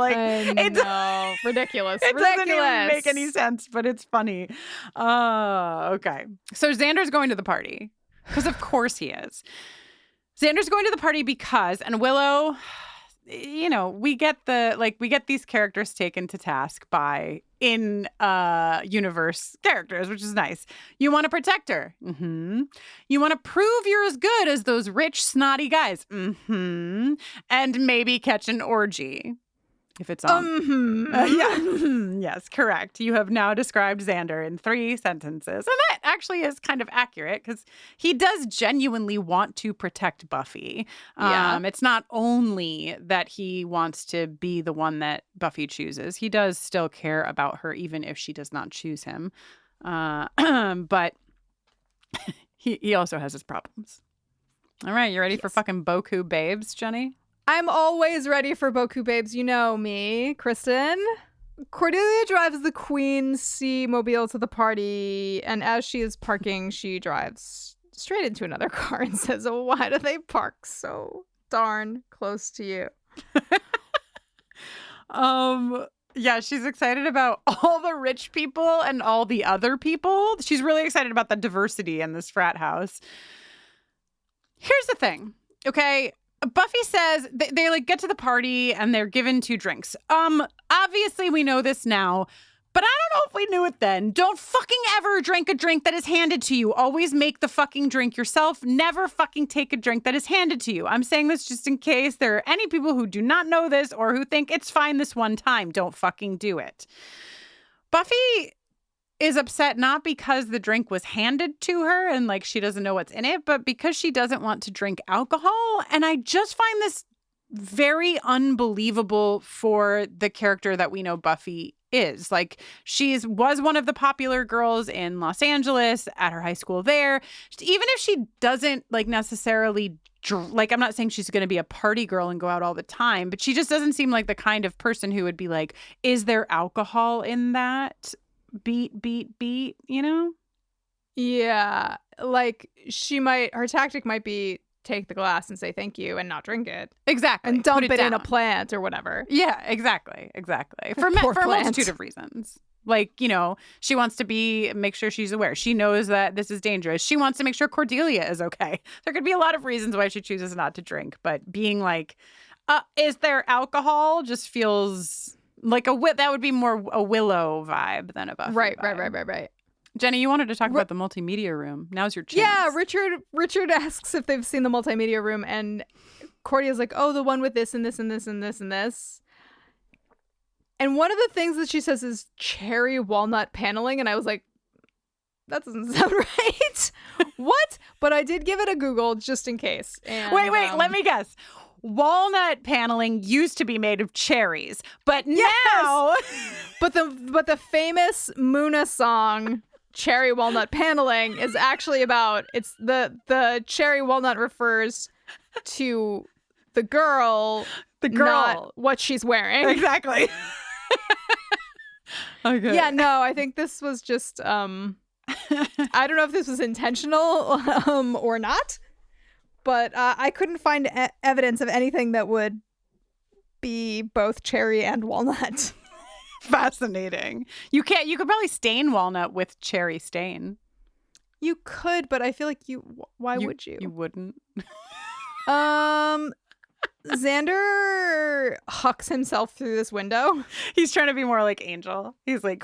Ridiculous. It doesn't even make any sense, but it's funny. Okay. So Xander's going to the party because of course he is. Xander's going to the party because, and Willow, we get these characters taken to task by in-universe characters, which is nice. You want to protect her. Mm-hmm. You want to prove you're as good as those rich, snotty guys. Mm-hmm. And maybe catch an orgy. If it's on. Yes, correct. You have now described Xander in 3 sentences. And that actually is kind of accurate because he does genuinely want to protect Buffy. It's not only that he wants to be the one that Buffy chooses. He does still care about her even if she does not choose him. But he also has his problems. All right, you ready for fucking Boku babes, Jenny? I'm always ready for Boku babes. You know me, Kristin. Cordelia drives the Queen C mobile to the party, and as she is parking, she drives straight into another car and says, "Oh, why do they park so darn close to you?" Yeah, she's excited about all the rich people and all the other people. She's really excited about the diversity in this frat house. Here's the thing, okay? Buffy says they get to the party and they're given 2 drinks. Obviously we know this now, but I don't know if we knew it then. Don't fucking ever drink a drink that is handed to you. Always make the fucking drink yourself. Never fucking take a drink that is handed to you. I'm saying this just in case there are any people who do not know this or who think it's fine this one time. Don't fucking do it. Buffy is upset not because the drink was handed to her and she doesn't know what's in it, but because she doesn't want to drink alcohol. And I just find this very unbelievable for the character that we know Buffy is. She was one of the popular girls in Los Angeles at her high school there. Even if she doesn't necessarily I'm not saying she's going to be a party girl and go out all the time, but she just doesn't seem like the kind of person who would be like, is there alcohol in that? Beat, Yeah. Her tactic might be take the glass and say thank you and not drink it. Exactly. And dump it in a plant or whatever. Yeah, exactly. For a multitude of reasons. She wants to make sure she's aware. She knows that this is dangerous. She wants to make sure Cordelia is okay. There could be a lot of reasons why she chooses not to drink, but being is there alcohol just feels that would be more a Willow vibe than a Buffy vibe. Right. Jenny, you wanted to talk about the multimedia room. Now's your chance. Yeah, Richard asks if they've seen the multimedia room, and Cordelia's like, "Oh, the one with this and this and this and this and this." And one of the things that she says is cherry walnut paneling, and I was like, that doesn't sound right. What? But I did give it a Google just in case. And, wait, let me guess. Walnut paneling used to be made of cherries, but now but the famous Muna song Cherry Walnut Paneling is actually about the cherry walnut refers to the girl, not what she's wearing. Exactly. Okay. Yeah, no, I think this was just I don't know if this was intentional or not. But I couldn't find evidence of anything that would be both cherry and walnut. Fascinating. You could probably stain walnut with cherry stain. You could, but I feel like why would you? You wouldn't. Xander hucks himself through this window. He's trying to be more like Angel. He's like,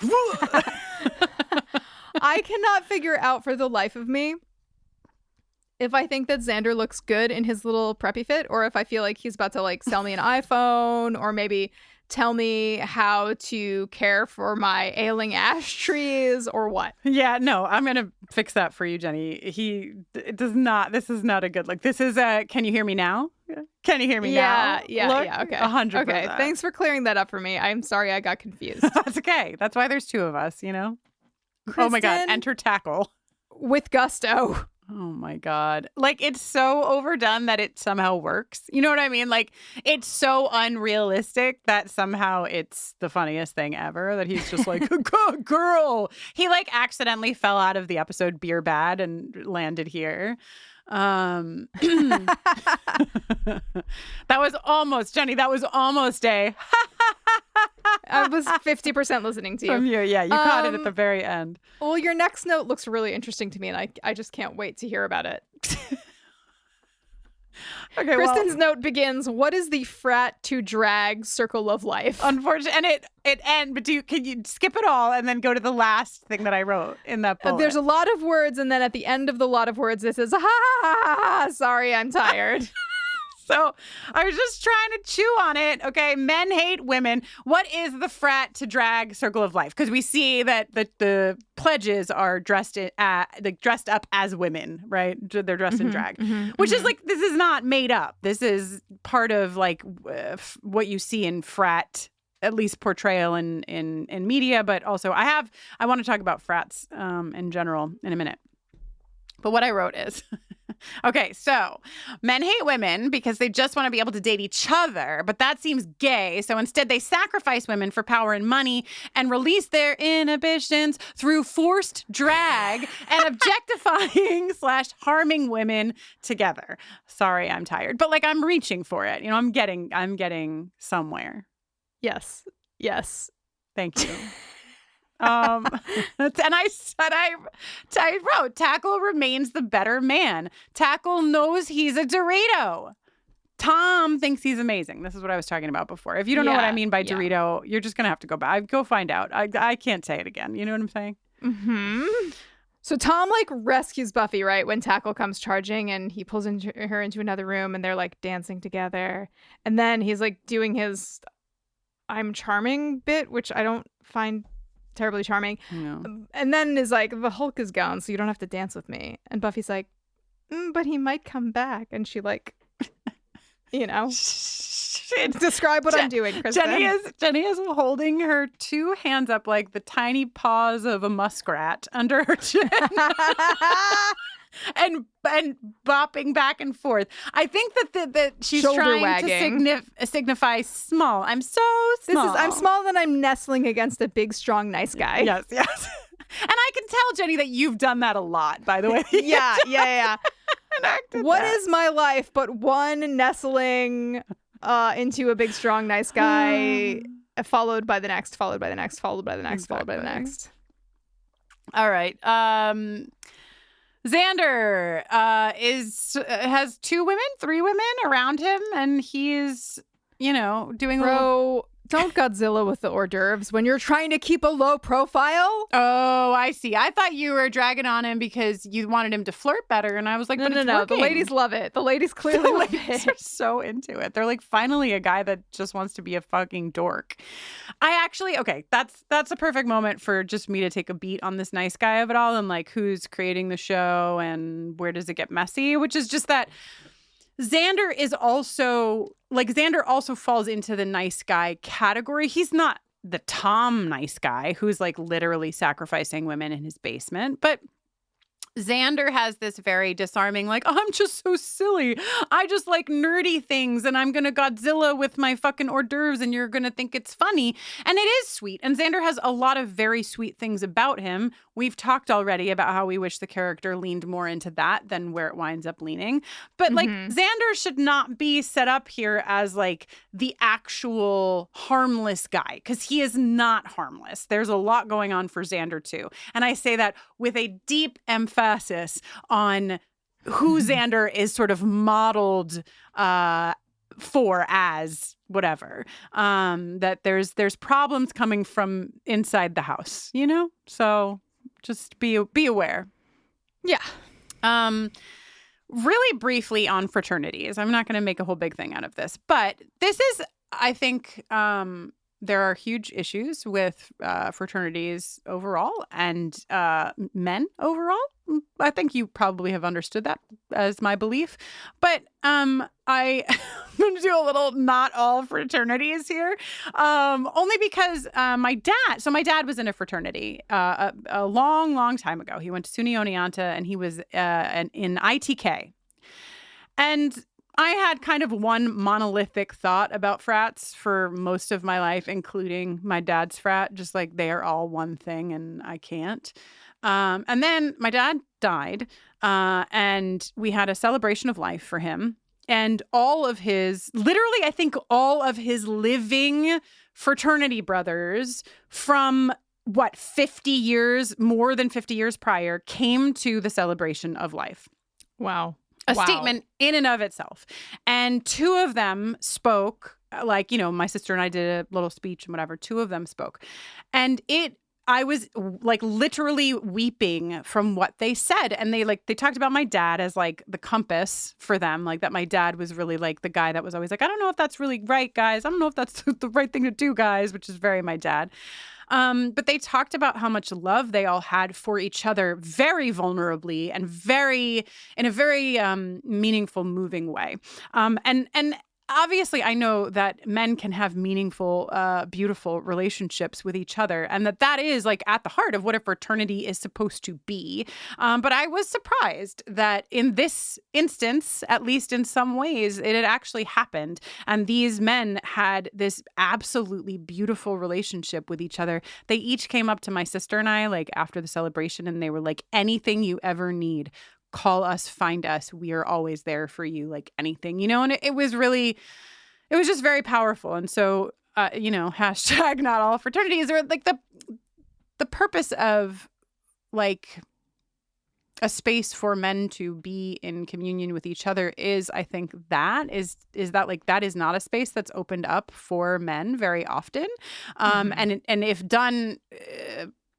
I cannot figure out for the life of me if I think that Xander looks good in his little preppy fit, or if I feel like he's about to sell me an iPhone, or maybe tell me how to care for my ailing ash trees, or what. Yeah, no, I'm gonna fix that for you, Jenny. This is not a good look. This is can you hear me now? Can you hear me now? Yeah, okay. 100%. Okay, thanks for clearing that up for me. I'm sorry I got confused. That's okay. That's why there's 2 of us, Kristin, oh my God, enter tackle. With gusto. Oh my God. It's so overdone that it somehow works. You know what I mean? It's so unrealistic that somehow it's the funniest thing ever that he's just like, girl. He accidentally fell out of the episode Beer Bad and landed here. That was almost, Jenny, that was almost a I was 50% listening to you. from you. Yeah, you caught it at the very end. Well, your next note looks really interesting to me, and I just can't wait to hear about it. Okay, Kristen's note begins, what is the frat to drag circle of life? Unfortunately, and it ends, but can you skip it all and then go to the last thing that I wrote in that bullet? There's a lot of words, and then at the end of the lot of words, it says, ha ha ha ha, sorry, I'm tired. So I was just trying to chew on it. Okay, men hate women. What is the frat to drag circle of life? Because we see that the pledges are dressed up as women, right? They're dressed in drag, which is like, this is not made up. This is part of like what you see in frat, at least portrayal in media. But also, I want to talk about frats in general in a minute. But what I wrote is, okay, so men hate women because they just want to be able to date each other, but that seems gay. So instead, they sacrifice women for power and money and release their inhibitions through forced drag and objectifying / harming women together. Sorry, I'm tired, but like I'm reaching for it. You know, I'm getting somewhere. Yes. Thank you. And I wrote, Tackle remains the better man. Tackle knows he's a Dorito. Tom thinks he's amazing. This is what I was talking about before. If you don't know what I mean by Dorito, you're just going to have to go back. Go find out. I can't say it again. You know what I'm saying? Mm-hmm. So Tom like rescues Buffy, right? When Tackle comes charging and he pulls her into another room and they're like dancing together. And then he's like doing his I'm charming bit, which I don't find terribly charming. No. And then is like, the Hulk is gone, so you don't have to dance with me. And Buffy's like, but he might come back. And she like, you know, describe what I'm doing, Kristin. Jenny is holding her two hands up like the tiny paws of a muskrat under her chin. And bopping back and forth. I think that she's Shoulder trying wagging. to signify small. I'm so small. I'm small and I'm nestling against a big, strong, nice guy. Yes. And I can tell, Jenny, that you've done that a lot, by the way. Yeah. What that. is my life but one nestling into a big, strong, nice guy, followed by the next, followed by the next, followed by the next, followed by the next. All right. Xander has three women around him, and he's, doing Bro, don't Godzilla with the hors d'oeuvres when you're trying to keep a low profile. Oh, I see. I thought you were dragging on him because you wanted him to flirt better, and I was like, no. Working. The ladies love it. The ladies clearly love it. Are so into it. They're like, finally a guy that just wants to be a fucking dork. That's a perfect moment for just me to take a beat on this nice guy of it all and like who's creating the show and where does it get messy, which is just that Xander also falls into the nice guy category. He's not the Tom nice guy who's like literally sacrificing women in his basement, but Xander has this very disarming, like, I'm just so silly. I just like nerdy things and I'm going to Godzilla with my fucking hors d'oeuvres and you're going to think it's funny. And it is sweet. And Xander has a lot of very sweet things about him. We've talked already about how we wish the character leaned more into that than where it winds up leaning. But like Xander should not be set up here as like the actual harmless guy because he is not harmless. There's a lot going on for Xander too. And I say that with a deep emphasis on who Xander is sort of modeled for as whatever. That there's problems coming from inside the house, So just be aware. Yeah. Really briefly on fraternities. I'm not going to make a whole big thing out of this, but this is, I think, there are huge issues with fraternities overall and men overall. I think you probably have understood that as my belief. But I'm going to do a little not all fraternities here. Only because my dad was in a fraternity a long, long time ago. He went to SUNY Oneonta and he was in ITK. And I had kind of one monolithic thought about frats for most of my life, including my dad's frat, just like they are all one thing and I can't. And then my dad died, and we had a celebration of life for him. And literally, I think all of his living fraternity brothers from 50 years, more than 50 years prior, came to the celebration of life. Wow. A statement in and of itself. And two of them spoke, my sister and I did a little speech and whatever. Two of them spoke. And I was literally weeping from what they said. And they talked about my dad as the compass for them. That my dad was really the guy that was always I don't know if that's really right, guys. I don't know if that's the right thing to do, guys, which is very my dad. But they talked about how much love they all had for each other very vulnerably and in a very meaningful, moving way. And obviously, I know that men can have meaningful, beautiful relationships with each other, and that is at the heart of what a fraternity is supposed to be. But I was surprised that in this instance, at least in some ways, it had actually happened. And these men had this absolutely beautiful relationship with each other. They each came up to my sister and I after the celebration, and they were like, anything you ever need, call us, find us. We are always there for you, anything, and it was just very powerful. And so, hashtag not all fraternities are the purpose of a space for men to be in communion with each other is, I think that is not a space that's opened up for men very often. And if done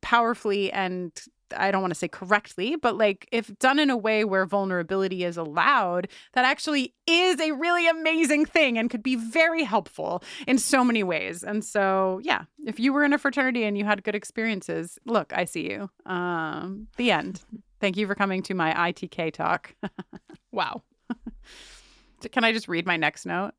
powerfully and I don't want to say correctly, but if done in a way where vulnerability is allowed, that actually is a really amazing thing and could be very helpful in so many ways. And so, yeah, if you were in a fraternity and you had good experiences, look, I see you. The end. Thank you for coming to my ITK talk. Wow. Can I just read my next note?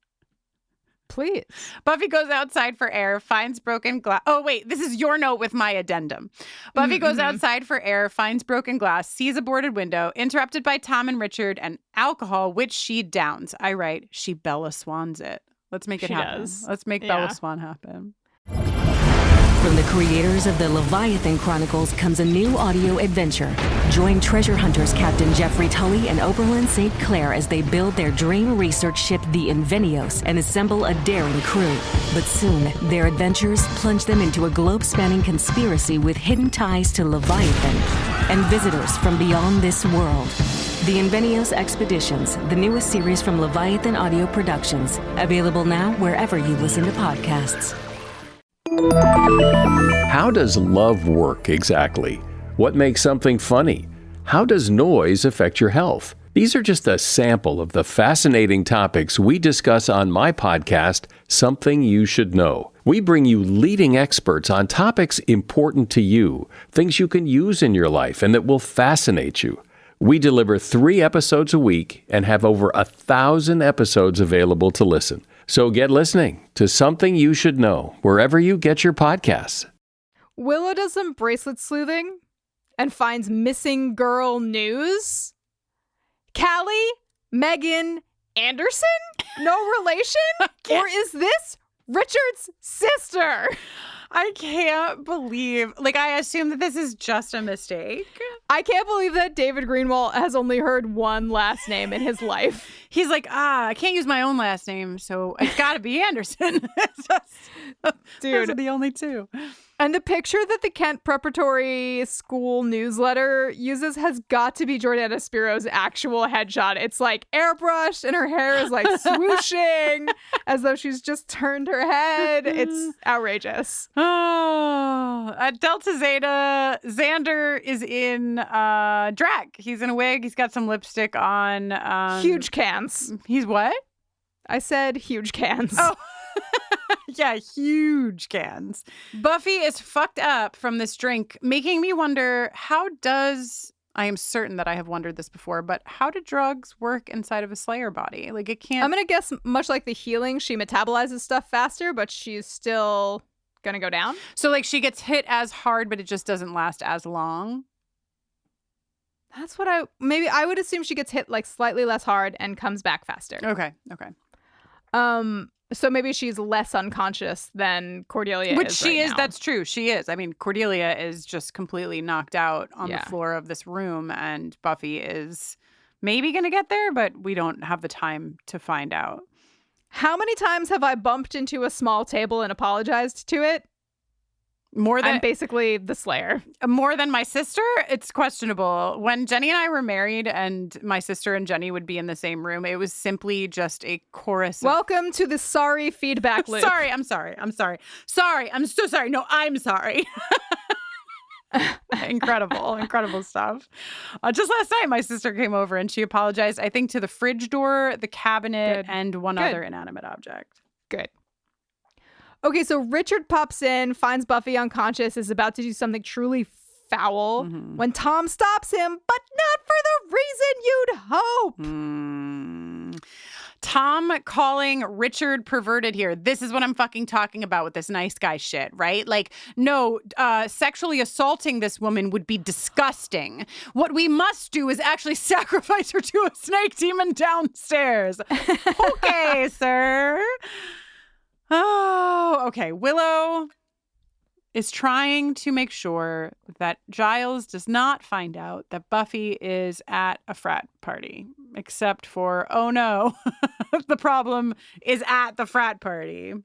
Please. Buffy goes outside for air, finds broken glass. Oh, wait, this is your note with my addendum. Buffy goes outside for air, finds broken glass, sees a boarded window, interrupted by Tom and Richard, and alcohol, which she downs. I write, she Bella Swans it. Let's make it happen. Let's make Bella Swan happen. From the creators of the Leviathan Chronicles comes a new audio adventure. Join treasure hunters Captain Jeffrey Tully and Oberlin St. Clair as they build their dream research ship, the Invenios, and assemble a daring crew. But soon, their adventures plunge them into a globe-spanning conspiracy with hidden ties to Leviathan and visitors from beyond this world. The Invenios Expeditions, the newest series from Leviathan Audio Productions. Available now wherever you listen to podcasts. How does love work exactly? What makes something funny? How does noise affect your health? These are just a sample of the fascinating topics we discuss on my podcast, Something You Should Know. We bring you leading experts on topics important to you, things you can use in your life and that will fascinate you. We deliver 3 episodes a week and have over 1,000 episodes available to listen. So get listening to Something You Should Know wherever you get your podcasts. Willow does some bracelet sleuthing and finds missing girl news. Callie, Megan Anderson? No relation? Or is this Richard's sister? I can't believe, I assume that this is just a mistake. I can't believe that David Greenwald has only heard one last name in his life. He's I can't use my own last name, so it's got to be Anderson. Dude. Those are the only two. And the picture that the Kent Preparatory School newsletter uses has got to be Jordana Spiro's actual headshot. It's airbrushed and her hair is swooshing as though she's just turned her head. It's outrageous. Oh, at Delta Zeta, Xander is in drag. He's in a wig. He's got some lipstick on. Huge cans. He's what? I said huge cans. Oh. Yeah, huge cans. Buffy is fucked up from this drink, making me wonder, I am certain that I have wondered this before, but how do drugs work inside of a Slayer body? It can't... I'm going to guess much like the healing, she metabolizes stuff faster, but she's still going to go down. So she gets hit as hard, but it just doesn't last as long? That's what I would assume she gets hit slightly less hard and comes back faster. Okay. So maybe she's less unconscious than Cordelia Which is she right is. now. That's true. She is. I mean, Cordelia is just completely knocked out on the floor of this room, and Buffy is maybe going to get there, but we don't have the time to find out. How many times have I bumped into a small table and apologized to it? More than I'm basically the Slayer. More than my sister, it's questionable. When Jenny and I were married and my sister and Jenny would be in the same room, it was simply just a chorus. Welcome to the sorry feedback loop. Sorry, I'm sorry. Sorry, I'm so sorry. No, I'm sorry. Incredible stuff. Just last night, my sister came over and she apologized, I think, to the fridge door, the cabinet, and one other inanimate object. Good. Okay, so Richard pops in, finds Buffy unconscious, is about to do something truly foul when Tom stops him, but not for the reason you'd hope. Tom calling Richard perverted here. This is what I'm fucking talking about with this nice guy shit, right? Like, no, sexually assaulting this woman would be disgusting. What we must do is actually sacrifice her to a snake demon downstairs. Okay, sir. Oh, okay. Willow is trying to make sure that Giles does not find out that Buffy is at a frat party, except for, oh no, the problem is at the frat party.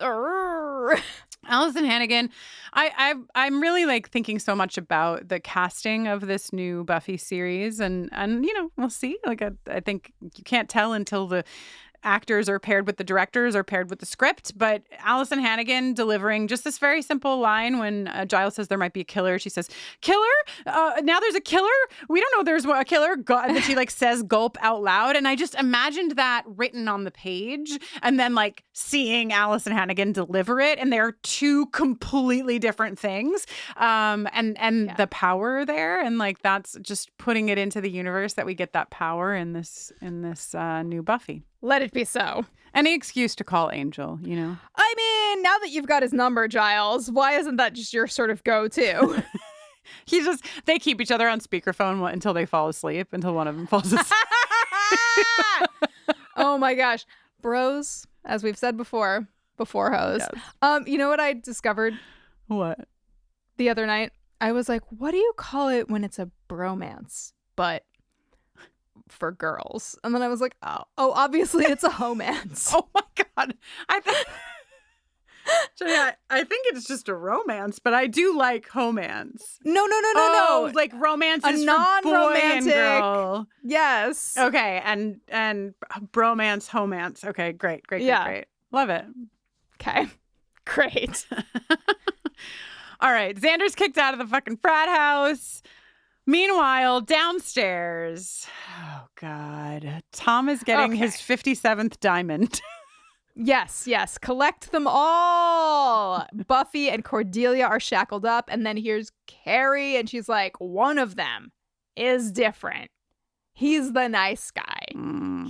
Allison Hannigan, I'm really like thinking so much about the casting of this new Buffy series, and you know, we'll see. Like I think you can't tell until the actors are paired with the directors or paired with the script, but Allison Hannigan delivering just this very simple line when Giles says there might be a killer. She says, "Killer? Now there's a killer? We don't know there's a killer." And then she like says gulp out loud. And I just imagined that written on the page and then like seeing Allison Hannigan deliver it. And they're two completely different things. And the power there. And like, that's just putting it into the universe that we get that power in this new Buffy. Let it be so. Any excuse to call Angel, you know? I mean, now that you've got his number, Giles, why isn't that just your sort of go-to? They keep each other on speakerphone until they fall asleep, until one of them falls asleep. Oh my gosh. Bros, as we've said before hoes. Yes. You know what I discovered? What? The other night? I was like, what do you call it when it's a bromance, but for girls? And then I was like, oh, obviously it's a homance. Oh my God. I think it's just a romance, but I do like homance. No. Like romance is non-romantic. For boy and girl. Yes. Okay, and bromance, homance. Okay, great. Love it. Okay, great. All right, Xander's kicked out of the fucking frat house. Meanwhile, downstairs, oh God, Tom is getting his 57th diamond. Yes. Collect them all. Buffy and Cordelia are shackled up, and then here's Carrie, and she's like, one of them is different. He's the nice guy.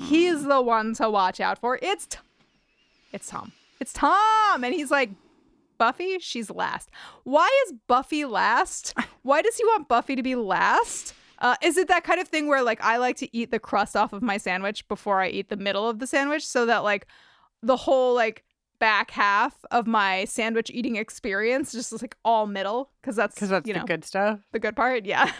He's the one to watch out for. It's Tom. It's Tom, and he's like, Buffy, she's last. Why is Buffy last? Why does he want Buffy to be last? Is it that kind of thing where like I like to eat the crust off of my sandwich before I eat the middle of the sandwich so that like the whole like back half of my sandwich eating experience just is like all middle because that's you know, the good stuff, the good part. Yeah.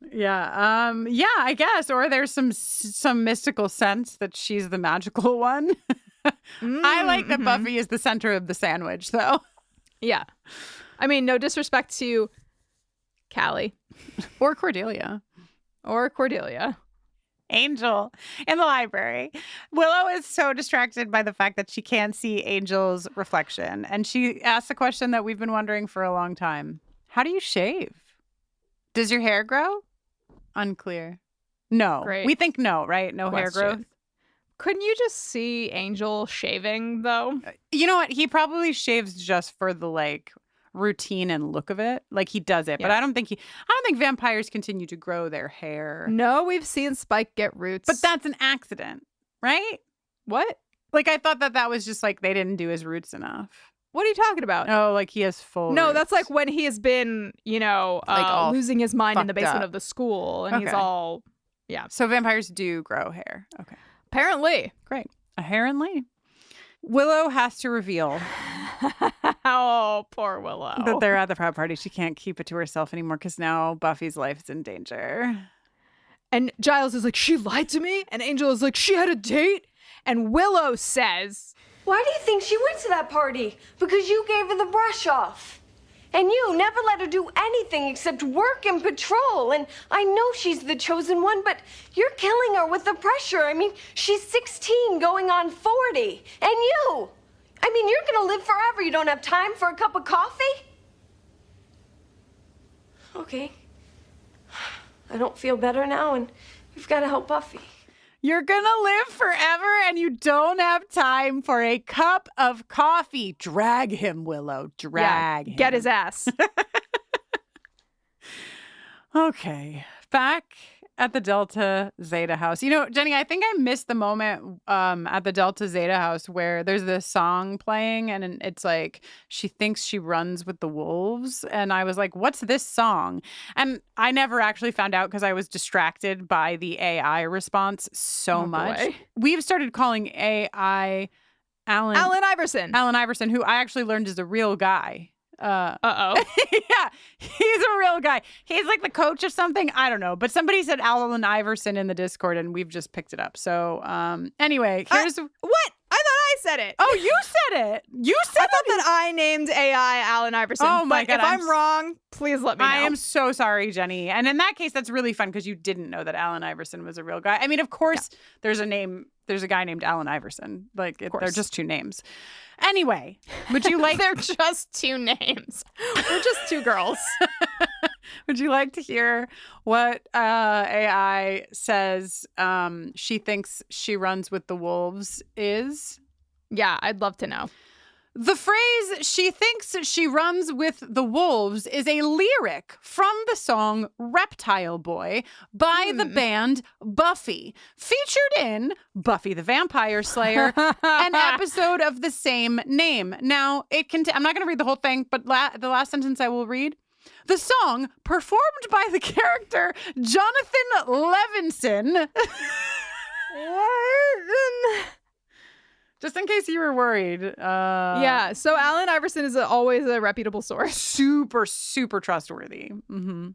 I guess, or there's some mystical sense that she's the magical one. I like that Buffy is the center of the sandwich though. Yeah. I mean, no disrespect to Callie. Or Cordelia. Angel in the library. Willow is so distracted by the fact that she can't see Angel's reflection. And she asks a question that we've been wondering for a long time. How do you shave? Does your hair grow? Unclear. No. Great. We think no, right? No hair growth. Couldn't you just see Angel shaving, though? You know what? He probably shaves just for the, like, routine and look of it. Like, he does it. Yeah. But I don't think vampires continue to grow their hair. No, we've seen Spike get roots. But that's an accident, right? What? Like, I thought that was just, like, they didn't do his roots enough. What are you talking about? Oh, like, he has full No, roots. That's like when he has been, you know, like losing his mind in the basement of the school. And he's all, yeah. So vampires do grow hair. Okay. Apparently. Great. Apparently. Willow has to reveal Oh, poor Willow. that they're at the frat party. She can't keep it to herself anymore because now Buffy's life is in danger. And Giles is like, she lied to me. And Angel is like, she had a date. And Willow says, Why do you think she went to that party? Because you gave her the brush off. And you never let her do anything except work and patrol. And I know she's the chosen one, but you're killing her with the pressure. I mean, she's 16 going on 40. And you! I mean, you're gonna live forever. You don't have time for a cup of coffee? Okay. I don't feel better now, and we've got to help Buffy. You're going to live forever and you don't have time for a cup of coffee. Drag him, Willow. Drag him. Get his ass. Okay. Back at the Delta Zeta house. You know, Jenny, I think I missed the moment at the Delta Zeta house where there's this song playing and it's like, she thinks she runs with the wolves. And I was like, what's this song? And I never actually found out because I was distracted by the AI response so much. Boy. We've started calling AI Allen Iverson, who I actually learned is a real guy. Uh-oh. Yeah, he's a real guy. He's like the coach of something. I don't know. But somebody said Allen Iverson in the Discord, and we've just picked it up. So anyway, here's... What? I thought I said it. Oh, you said it. You said I thought that I named AI Allen Iverson. Oh, my God. If I'm wrong, please let me know. I am so sorry, Jenny. And in that case, that's really fun because you didn't know that Allen Iverson was a real guy. I mean, of course, there's a guy named Allen Iverson. Like, they're just two names. Anyway, would you like... They're just two names. We're just two girls. Would you like to hear what AI says she thinks she runs with the wolves is? Yeah, I'd love to know. The phrase, she thinks she runs with the wolves, is a lyric from the song Reptile Boy by the band Buffy, featured in Buffy the Vampire Slayer, an episode of the same name. Now, I'm not going to read the whole thing, but the last sentence I will read. The song, performed by the character Jonathan Levinson. Just in case you were worried. Yeah, so Allen Iverson is always a reputable source. Super, super trustworthy. Mm-hmm.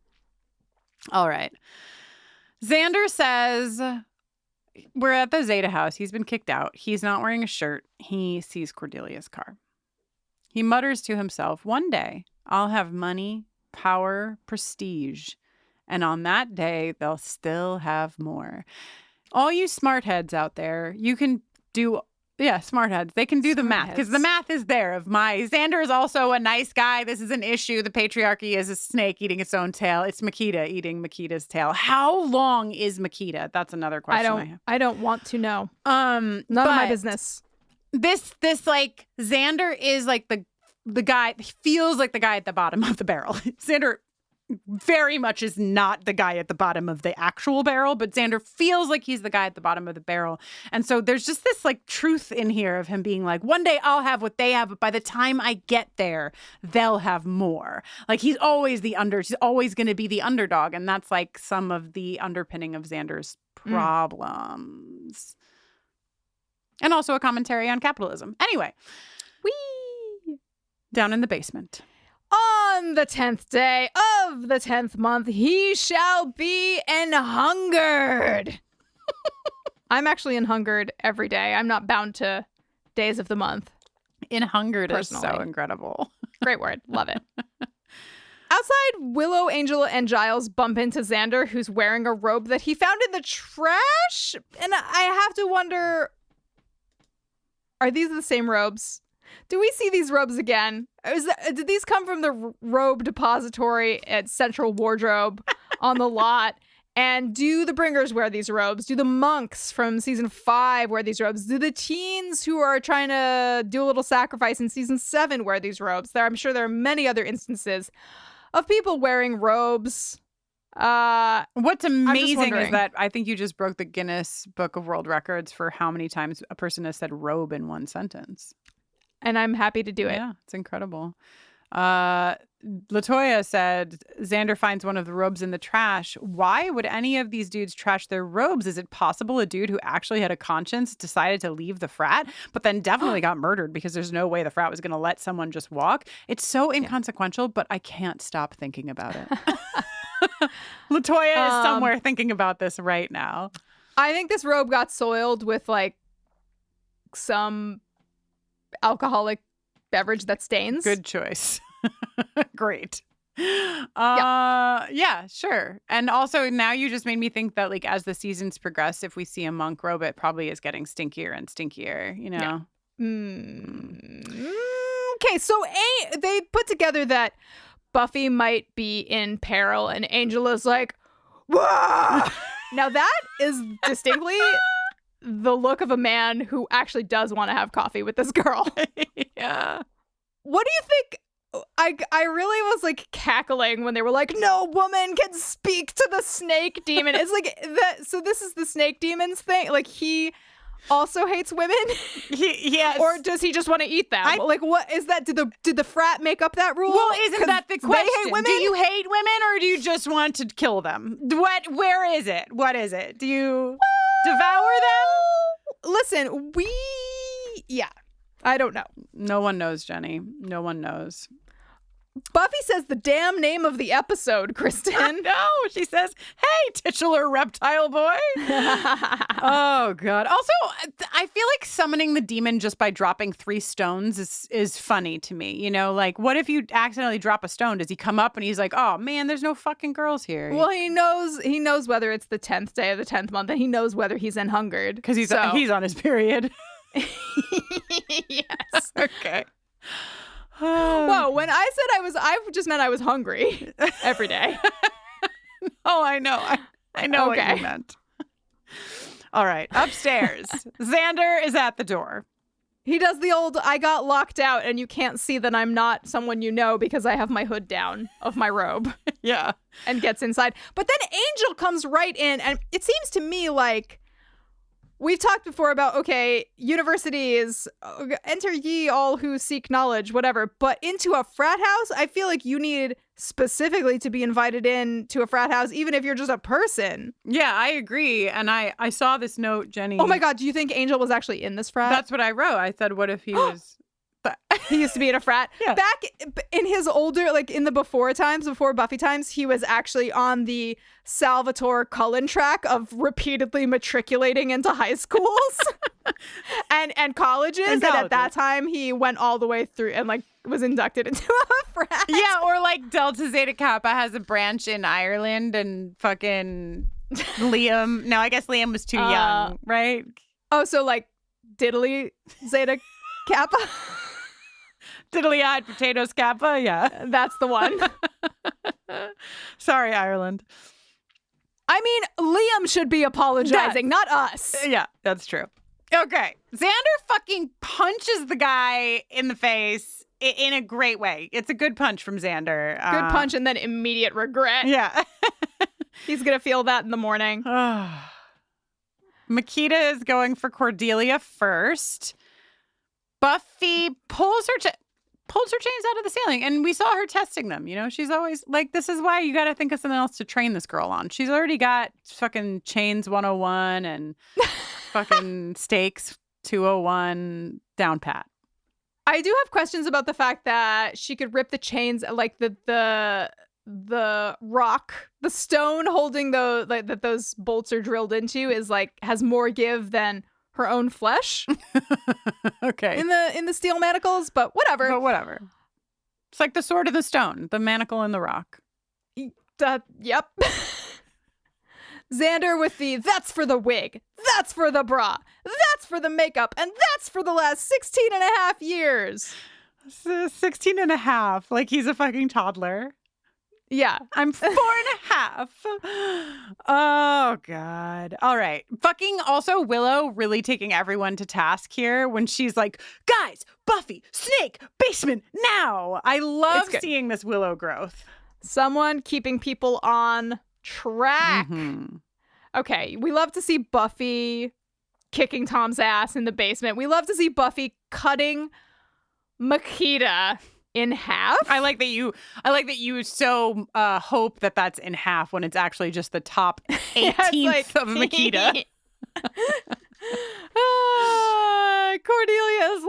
All right. Xander says, we're at the Zeta house. He's been kicked out. He's not wearing a shirt. He sees Cordelia's car. He mutters to himself, one day I'll have money, power, prestige. And on that day, they'll still have more. All you smart heads out there, you can do... Yeah, smart heads. They can do the math because the math is there of Xander is also a nice guy. This is an issue. The patriarchy is a snake eating its own tail. It's Makita eating Makita's tail. How long is Makita? That's another question I don't want to know. None of my business. This like Xander is like the guy, he feels like the guy at the bottom of the barrel. Xander very much is not the guy at the bottom of the actual barrel, but Xander feels like he's the guy at the bottom of the barrel. And so there's just this like truth in here of him being like, one day I'll have what they have, but by the time I get there, they'll have more. Like he's always he's always going to be the underdog. And that's like some of the underpinning of Xander's problems. And also a commentary on capitalism. Anyway, down in the basement. On the 10th day of the 10th month, he shall be an-hungered. I'm actually an-hungered every day. I'm not bound to days of the month. In-hungered is so incredible. Great word. Love it. Outside, Willow, Angel, and Giles bump into Xander, who's wearing a robe that he found in the trash. And I have to wonder, are these the same robes? Do we see these robes again? Did these come from the robe depository at Central Wardrobe on the lot? And do the Bringers wear these robes? Do the monks from season 5 wear these robes? Do the teens who are trying to do a little sacrifice in season 7 wear these robes? I'm sure there are many other instances of people wearing robes. What's amazing is that I think you just broke the Guinness Book of World Records for how many times a person has said robe in one sentence. And I'm happy to do it. Yeah, it's incredible. LaToya said, Xander finds one of the robes in the trash. Why would any of these dudes trash their robes? Is it possible a dude who actually had a conscience decided to leave the frat, but then definitely got murdered because there's no way the frat was going to let someone just walk? It's so inconsequential, but I can't stop thinking about it. LaToya is somewhere thinking about this right now. I think this robe got soiled with like some alcoholic beverage that stains. Good choice. Great. Yeah, sure. And also now you just made me think that like as the seasons progress, if we see a monk robe, it probably is getting stinkier and stinkier, you know? Yeah. Okay, so they put together that Buffy might be in peril and Angela's like, whoa! Now that is distinctly the look of a man who actually does want to have coffee with this girl. Yeah. What do you think? I really was like cackling when they were like, no woman can speak to the snake demon. It's like that. So this is the snake demon's thing. Like he also hates women. Yes. Or does he just want to eat them? Like what is that? Did the frat make up that rule? Well, isn't that the question? They hate women? Do you hate women or do you just want to kill them? Where is it? What is it? Do you devour them? Listen, I don't know. No one knows, Jenny. No one knows. Buffy says the damn name of the episode, Kristin. No, she says, hey, titular reptile boy. Oh, God. Also, I feel like summoning the demon just by dropping 3 stones is funny to me. You know, like, what if you accidentally drop a stone? Does he come up and he's like, oh, man, there's no fucking girls here? Well, he knows whether it's the 10th day of the 10th month, and he knows whether he's hungered. Because he's on his period. Yes. Okay. Whoa, when I said I just meant I was hungry every day. Oh, I know. I know what you meant. All right, upstairs. Xander is at the door. He does the old, I got locked out and you can't see that I'm not someone you know because I have my hood down of my robe. Yeah. And gets inside. But then Angel comes right in, and it seems to me like we've talked before about, okay, universities, enter ye all who seek knowledge, whatever. But into a frat house, I feel like you need specifically to be invited in to a frat house, even if you're just a person. Yeah, I agree. And I saw this note, Jenny. Oh my God, do you think Angel was actually in this frat? That's what I wrote. I said, what if he was... He used to be in a frat. Yeah. Back in his older, like in the before Buffy times, he was actually on the Salvatore Cullen track of repeatedly matriculating into high schools and colleges. And at that time, he went all the way through and like was inducted into a frat. Yeah, or like Delta Zeta Kappa has a branch in Ireland, and fucking Liam. No, I guess Liam was too young, right? Oh, so like Diddly Zeta Kappa? Diddly-eyed potatoes Kappa, yeah. That's the one. Sorry, Ireland. I mean, Liam should be apologizing, not us. Yeah, that's true. Okay. Xander fucking punches the guy in the face in a great way. It's a good punch from Xander. Good punch and then immediate regret. Yeah. He's going to feel that in the morning. Makita is going for Cordelia first. Buffy pulls her chains out of the ceiling, and we saw her testing them. You know, she's always like, this is why you got to think of something else to train this girl on. She's already got fucking chains 101 and fucking stakes 201 down pat. I do have questions about the fact that she could rip the chains, like the rock, the stone holding that those bolts are drilled into is like has more give than her own flesh. Okay. In the steel manacles, but whatever. It's like the sword and the stone, the manacle and the rock. Yep. Xander with that's for the wig, that's for the bra, that's for the makeup, and that's for the last 16 and a half years. 16 and a half, like he's a fucking toddler. Yeah. I'm 4.5. Oh, God. All right. Fucking also Willow really taking everyone to task here when she's like, guys, Buffy, Snake, basement, now. I love seeing this Willow growth. Someone keeping people on track. Mm-hmm. Okay. We love to see Buffy kicking Tom's ass in the basement. We love to see Buffy cutting Makita in half. I like that you so hope that that's in half when it's actually just the top 18th of Makita. Cordelia's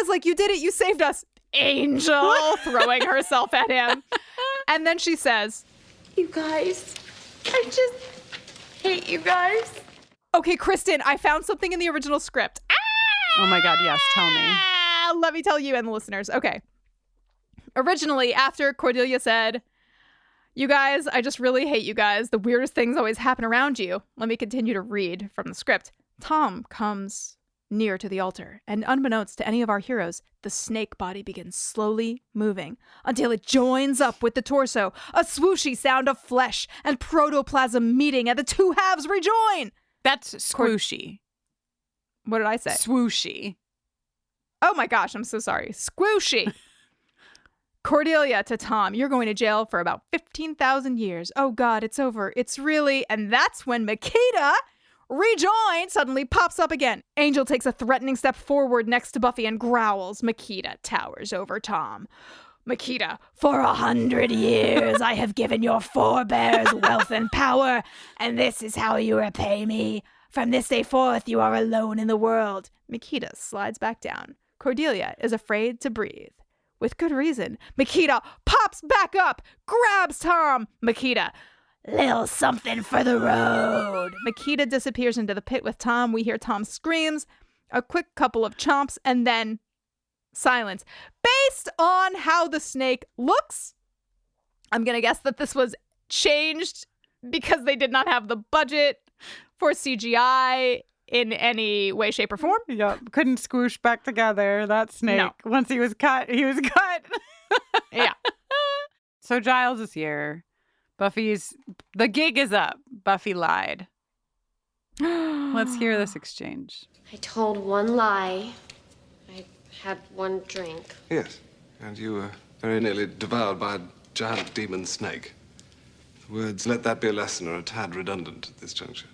like, you did it, you saved us, Angel, throwing herself at him. And then she says, You guys, I just hate you guys. Okay, Kristin, I found something in the original script. Oh my God, yes, tell me. Let me tell you and the listeners. Okay. Originally, after Cordelia said, you guys, I just really hate you guys. The weirdest things always happen around you. Let me continue to read from the script. Tom comes near to the altar, and unbeknownst to any of our heroes, the snake body begins slowly moving until it joins up with the torso, a swooshy sound of flesh and protoplasm meeting, and the two halves rejoin. That's squooshy. What did I say? Swooshy. Oh my gosh, I'm so sorry. Squooshy. Cordelia to Tom, you're going to jail for about 15,000 years. Oh God, it's over. It's really... And that's when Makita, rejoined, suddenly pops up again. Angel takes a threatening step forward next to Buffy and growls. Makita towers over Tom. Makita, for 100 years I have given your forebears wealth and power, and this is how you repay me. From this day forth, you are alone in the world. Makita slides back down. Cordelia is afraid to breathe. With good reason. Makita pops back up, grabs Tom. Makita, little something for the road. Makita disappears into the pit with Tom. We hear Tom's screams, a quick couple of chomps, and then silence. Based on how the snake looks, I'm going to guess that this was changed because they did not have the budget for CGI in any way, shape, or form. Yeah, couldn't squoosh back together. That snake. No. Once he was cut, he was cut. Yeah. So Giles is here. The gig is up. Buffy lied. Let's hear this exchange. I told one lie. I had one drink. Yes, and you were very nearly devoured by a giant demon snake. The words, let that be a lesson, are a tad redundant at this juncture.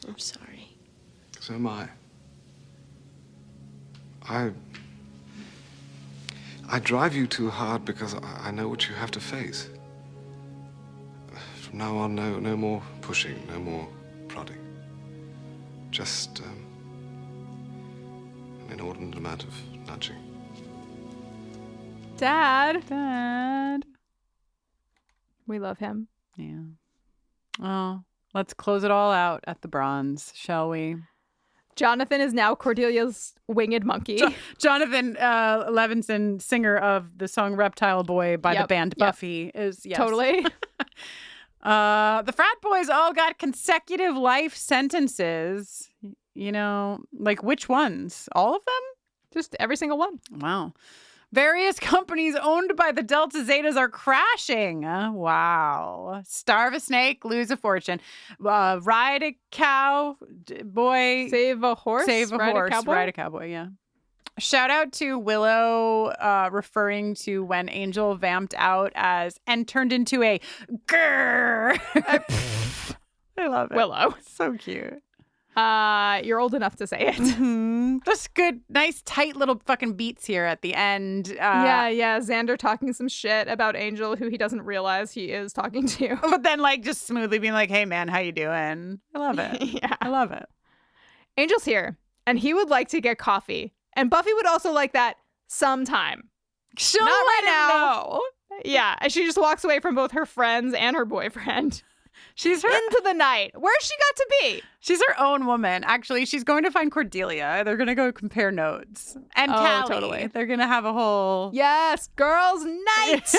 I'm sorry. So am I. I drive you too hard because I know what you have to face. From now on, no more pushing, no more prodding. Just an inordinate amount of nudging. Dad. We love him. Yeah. Oh, let's close it all out at the bronze, shall we? Jonathan is now Cordelia's winged monkey. Jonathan Levinson, singer of the song Reptile Boy by the band Buffy, is, yes. Totally. The frat boys all got consecutive life sentences. You know, like which ones? All of them? Just every single one. Wow. Various companies owned by the Delta Zetas are crashing. Wow. Starve a snake, lose a fortune. Ride a cow, boy. Save a horse. Save a horse. Ride a cowboy, yeah. Shout out to Willow referring to when Angel vamped out as and turned into a grrr. I love it. Willow. So cute. You're old enough to say it. Mm-hmm. Just good, nice, tight little fucking beats here at the end. Yeah. Xander talking some shit about Angel, who he doesn't realize he is talking to. But then, like, just smoothly being like, hey, man, how you doing? I love it. Yeah. I love it. Angel's here, and he would like to get coffee. And Buffy would also like that sometime. She'll Not right let him now. know. Yeah, and she just walks away from both her friends and her boyfriend. She's into the night. Where's she got to be? She's her own woman. Actually, she's going to find Cordelia. They're going to go compare notes. And Callie. Totally. They're going to have a whole... Yes, girls' night.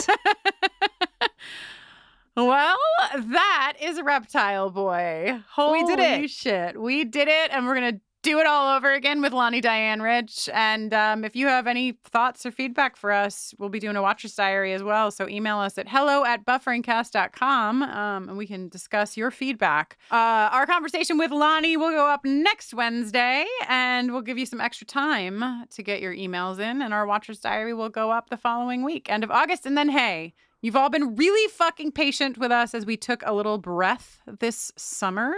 Well, that is Reptile Boy. Holy We did it. Shit. We did it, and we're going to do it all over again with Lani Diane Rich. And if you have any thoughts or feedback for us, we'll be doing a Watcher's Diary as well. So email us at hello@bufferingcast.com and we can discuss your feedback. Our conversation with Lani will go up next Wednesday, and we'll give you some extra time to get your emails in. And our Watcher's Diary will go up the following week, end of August. And then, hey, You've all been really fucking patient with us as we took a little breath this summer.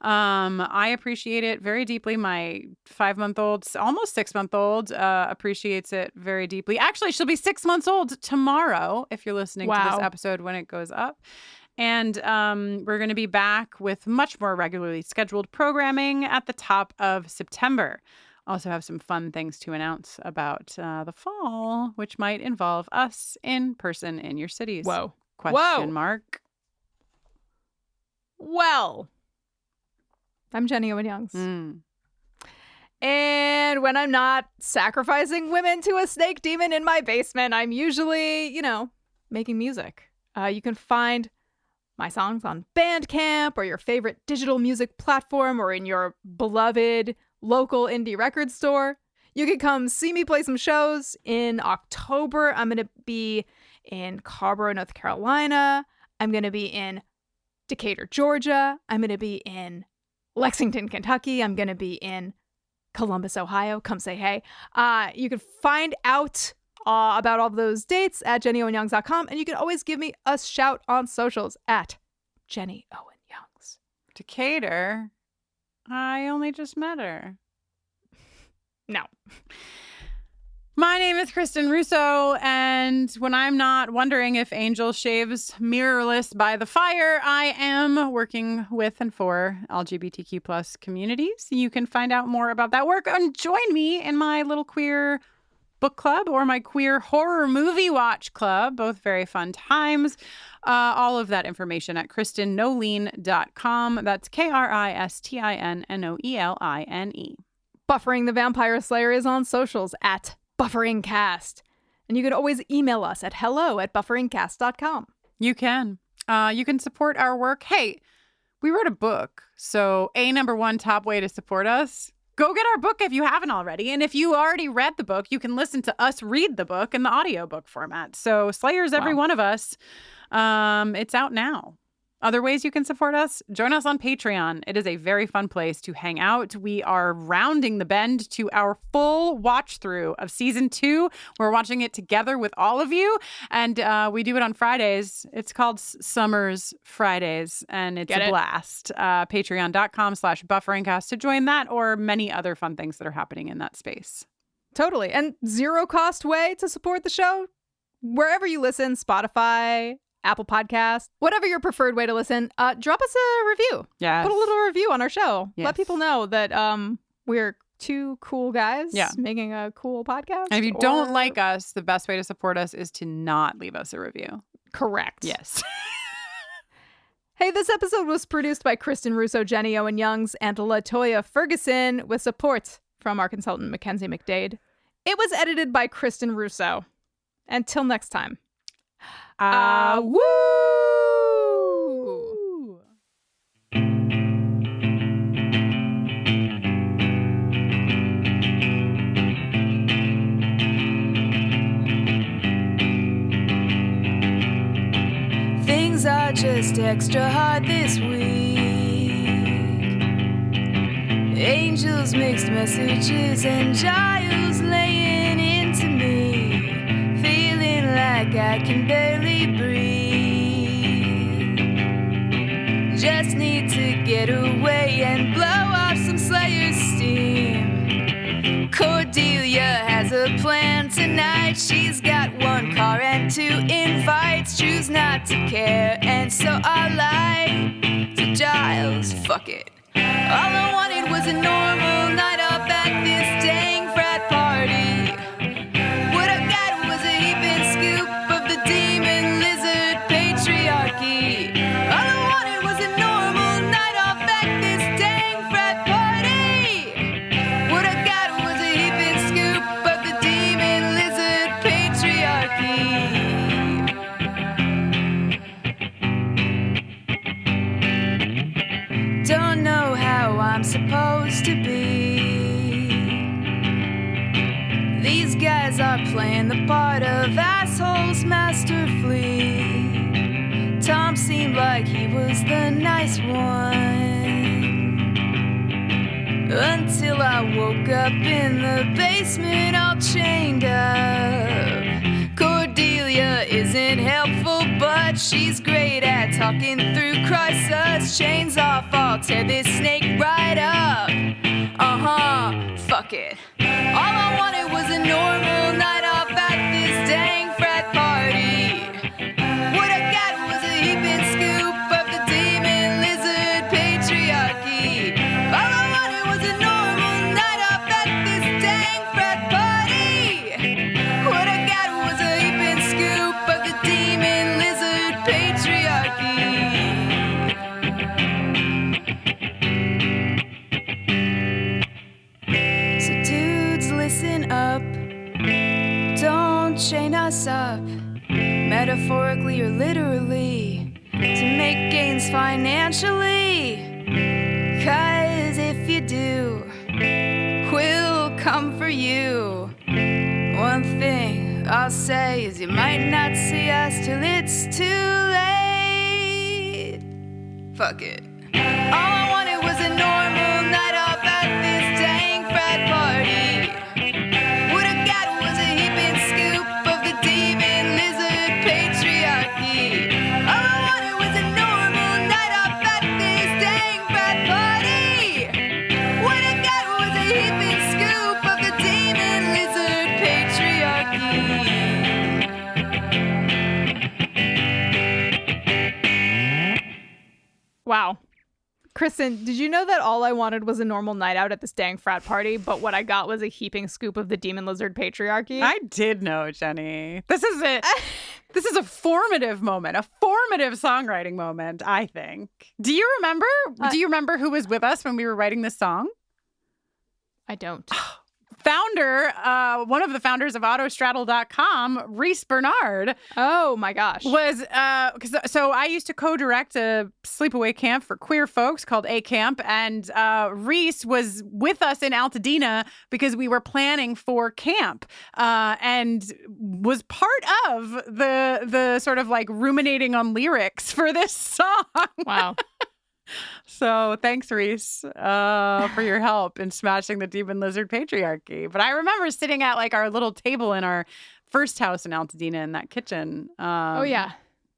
I appreciate it very deeply. My 5-month-old, almost 6-month-old, appreciates it very deeply. Actually, she'll be 6 months old tomorrow if you're listening to this episode when it goes up. And we're going to be back with much more regularly scheduled programming at the top of September. Also have some fun things to announce about the fall, which might involve us in person in your cities. Whoa. Question mark. Well, I'm Jenny Owen Youngs. And when I'm not sacrificing women to a snake demon in my basement, I'm usually, making music. You can find my songs on Bandcamp or your favorite digital music platform or in your beloved local indie record store. You can come see me play some shows. In October, I'm going to be in Carborough, North Carolina. I'm going to be in Decatur, Georgia. I'm going to be in Lexington, Kentucky. I'm going to be in Columbus, Ohio. Come say hey. You can find out about all those dates at jennyowenyoungs.com, and you can always give me a shout on socials at Jenny Owen Youngs. Decatur? I only just met her. No. My name is Kristin Russo, and when I'm not wondering if Angel shaves mirrorless by the fire, I am working with and for LGBTQ plus communities. You can find out more about that work and join me in my little queer book club or my queer horror movie watch club. Both very fun times. All of that information at KristinNoeline.com. That's KristinNoeline. Buffering the Vampire Slayer is on socials at BufferingCast. And you can always email us at hello@bufferingcast.com. You can. You can support our work. Hey, we wrote a book. So number one top way to support us, go get our book if you haven't already. And if you already read the book, you can listen to us read the book in the audiobook format. So Slayer's every one of us. It's out now. Other ways you can support us, join us on Patreon. It is a very fun place to hang out. We are rounding the bend to our full watch through of season 2. We're watching it together with all of you. And we do it on Fridays. It's called Summer's Fridays. And it's a blast. Patreon.com/bufferingcast to join that or many other fun things that are happening in that space. Totally. And zero cost way to support the show. Wherever you listen, Spotify, Apple Podcasts, whatever your preferred way to listen, drop us a review. Yeah. Put a little review on our show. Yes. Let people know that we're two cool guys making a cool podcast. And if you don't like us, the best way to support us is to not leave us a review. Correct. Yes. Hey, this episode was produced by Kristin Russo, Jenny Owen Youngs, and LaToya Ferguson with support from our consultant, Mackenzie McDade. It was edited by Kristin Russo. Until next time. Woo! Things are just extra hard this week. Angels, mixed messages, and Giles laying into me. Feeling like I can barely breathe. Just need to get away and blow off some Slayer's steam. Cordelia has a plan tonight. She's got 1 car and 2 invites. Choose not to care, and so I lied to Giles. Fuck it. All I wanted was a normal night off at this dang frat party. What I got was a heaping scoop of the demon lizard patriarchy. All I wanted was a normal night off at this dang frat party. What I got was a heaping scoop of the demon lizard patriarchy. Don't know how I'm supposed to be. These guys are playing the part of assholes masterfully. Tom seemed like he was the nice one, until I woke up in the basement all chained up. Cordelia isn't helpful but she's great at talking through crisis. Chains off, I'll tear this snake right up. Fuck it. All I wanted was a normal night off at this dang frat party. What I got was a heaping scoop of the demon lizard patriarchy. All I wanted was a normal night off at this dang frat party. What I got was a heaping scoop of the demon lizard patriarchy. So dudes, listen up. Don't chain us up, metaphorically or literally, to make gains financially. 'Cause if you do, we'll come for you. One thing I'll say is you might not see us till it's too late. Fuck it. All I wanted was a normal night off at this dang frat party. What I got was a heaping scoop of the demon lizard patriarchy. All I wanted was a normal night off at this dang frat party. What I got was a heaping scoop of the demon lizard patriarchy. Wow. Kristin, did you know that all I wanted was a normal night out at this dang frat party, but what I got was a heaping scoop of the demon lizard patriarchy? I did know, Jenny. This is a formative moment, a formative songwriting moment, I think. Do you remember? Do you remember who was with us when we were writing this song? I don't. One of the founders of autostraddle.com, Reese Bernard. Oh my gosh. Was, so I used to co-direct a sleepaway camp for queer folks called A Camp. And Reese was with us in Altadena because we were planning for camp and was part of the sort of like ruminating on lyrics for this song. Wow. So thanks, Reese, for your help in smashing the demon lizard patriarchy. But I remember sitting at like our little table in our first house in Altadena in that kitchen.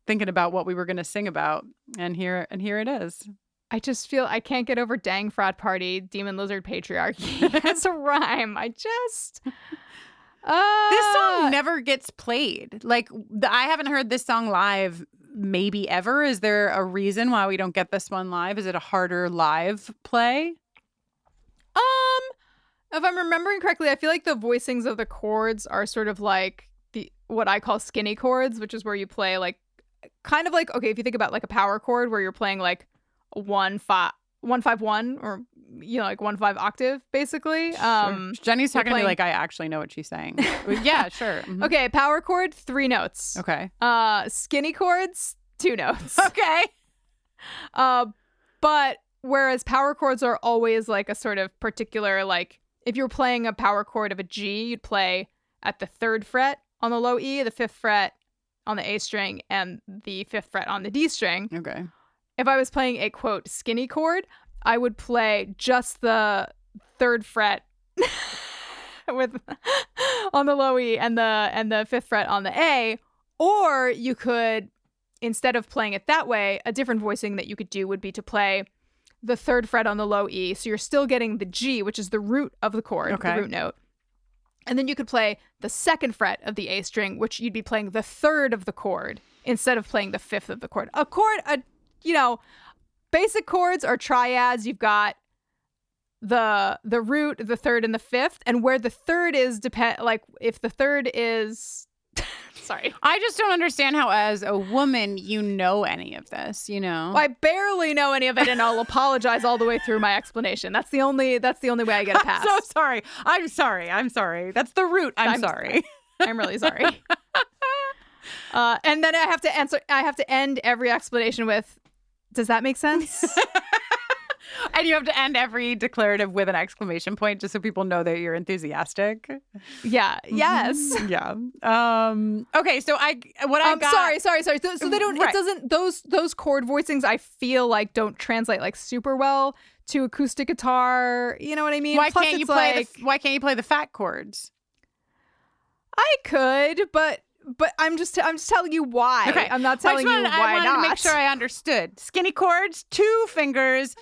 Thinking about what we were going to sing about, and here it is. I just feel I can't get over dang frat party, demon lizard patriarchy. It's a rhyme. This song never gets played. Like I haven't heard this song live. Maybe ever. Is there a reason why we don't get this one live? Is it a harder live play? If I'm remembering correctly, I feel like the voicings of the chords are sort of like what I call skinny chords, which is where you play like kind of like, okay, if you think about like a power chord where you're playing like 1-5-1 or like 1-5 octave basically. Sure. Jenny's talking to me like I actually know what she's saying. Yeah, sure. Mm-hmm. Okay, power chord 3 notes. Okay. Skinny chords 2 notes. Okay. But whereas power chords are always like a sort of particular, like if you're playing a power chord of a G, you'd play at the 3rd fret on the low E, the 5th fret on the A string, and the 5th fret on the D string. Okay. If I was playing a quote skinny chord, I would play just the 3rd fret on the low E and the 5th fret on the A. Or you could, instead of playing it that way, a different voicing that you could do would be to play the 3rd fret on the low E. So you're still getting the G, which is the root of the chord, the root note. And then you could play the 2nd fret of the A string, which you'd be playing the 3rd of the chord instead of playing the 5th of the chord. Basic chords are triads. You've got the root, the 3rd, and the 5th, and where the 3rd is like if the 3rd is sorry. I just don't understand how as a woman you know any of this, Well, I barely know any of it, and I'll apologize all the way through my explanation. That's the only way I get a pass. I'm so sorry. I'm sorry. That's the root. I'm sorry. I'm really sorry. And then I have to end every explanation with, does that make sense? And you have to end every declarative with an exclamation point just so people know that you're enthusiastic. Yeah. Yes. Yeah. Okay. So I got. Sorry. So they don't. Right. It doesn't. Those chord voicings I feel like don't translate like super well to acoustic guitar. You know what I mean? Why can't you play the fat chords? I could, but but I'm just telling you why. Okay. I'm not telling you why I wanted not. to make sure I understood. Skinny chords, 2 fingers.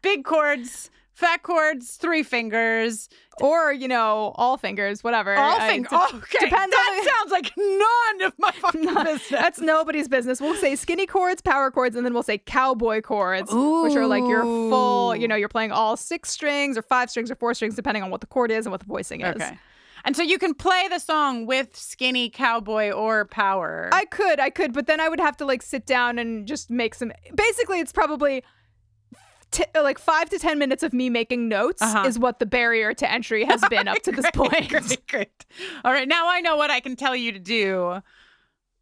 Big chords, fat chords, 3 fingers. Or, all fingers, whatever. All fingers. Okay. Depends Sounds like none of my fucking business. That's nobody's business. We'll say skinny chords, power chords, and then we'll say cowboy chords, which are like your full, you're playing all 6 strings or 5 strings or 4 strings, depending on what the chord is and what the voicing is. Okay. And so you can play the song with skinny, cowboy, or power. I could, but then I would have to sit down and just make some. Basically, it's probably 5 to 10 minutes of me making notes is what the barrier to entry has been up to this point. Great. All right, now I know what I can tell you to do.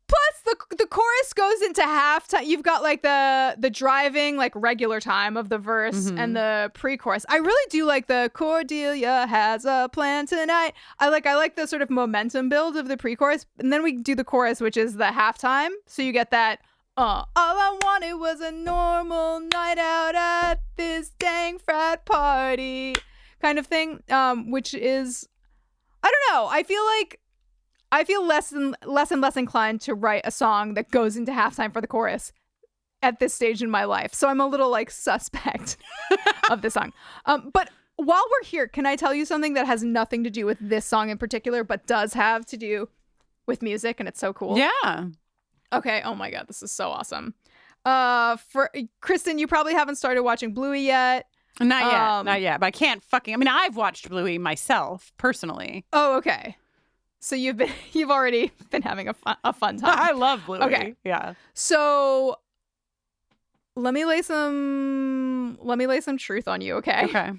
Plus, the chorus goes into halftime. You've got the driving regular time of the verse and the pre-chorus. I really do like the Cordelia has a plan tonight. I like the sort of momentum build of the pre-chorus, and then we do the chorus, which is the halftime. So you get that. All I wanted was a normal night out at this dang frat party kind of thing, which is, I don't know. I feel less and less inclined to write a song that goes into halftime for the chorus at this stage in my life. So I'm a little suspect of this song. But while we're here, can I tell you something that has nothing to do with this song in particular, but does have to do with music, and it's so cool? Yeah. Okay. Oh my God, this is so awesome. For Kristin, you probably haven't started watching Bluey yet. Not yet. But I can't I've watched Bluey myself personally. Oh, okay. So you've already been having a fun time. I love Bluey. Okay. Yeah. So let me lay some truth on you. Okay. Okay.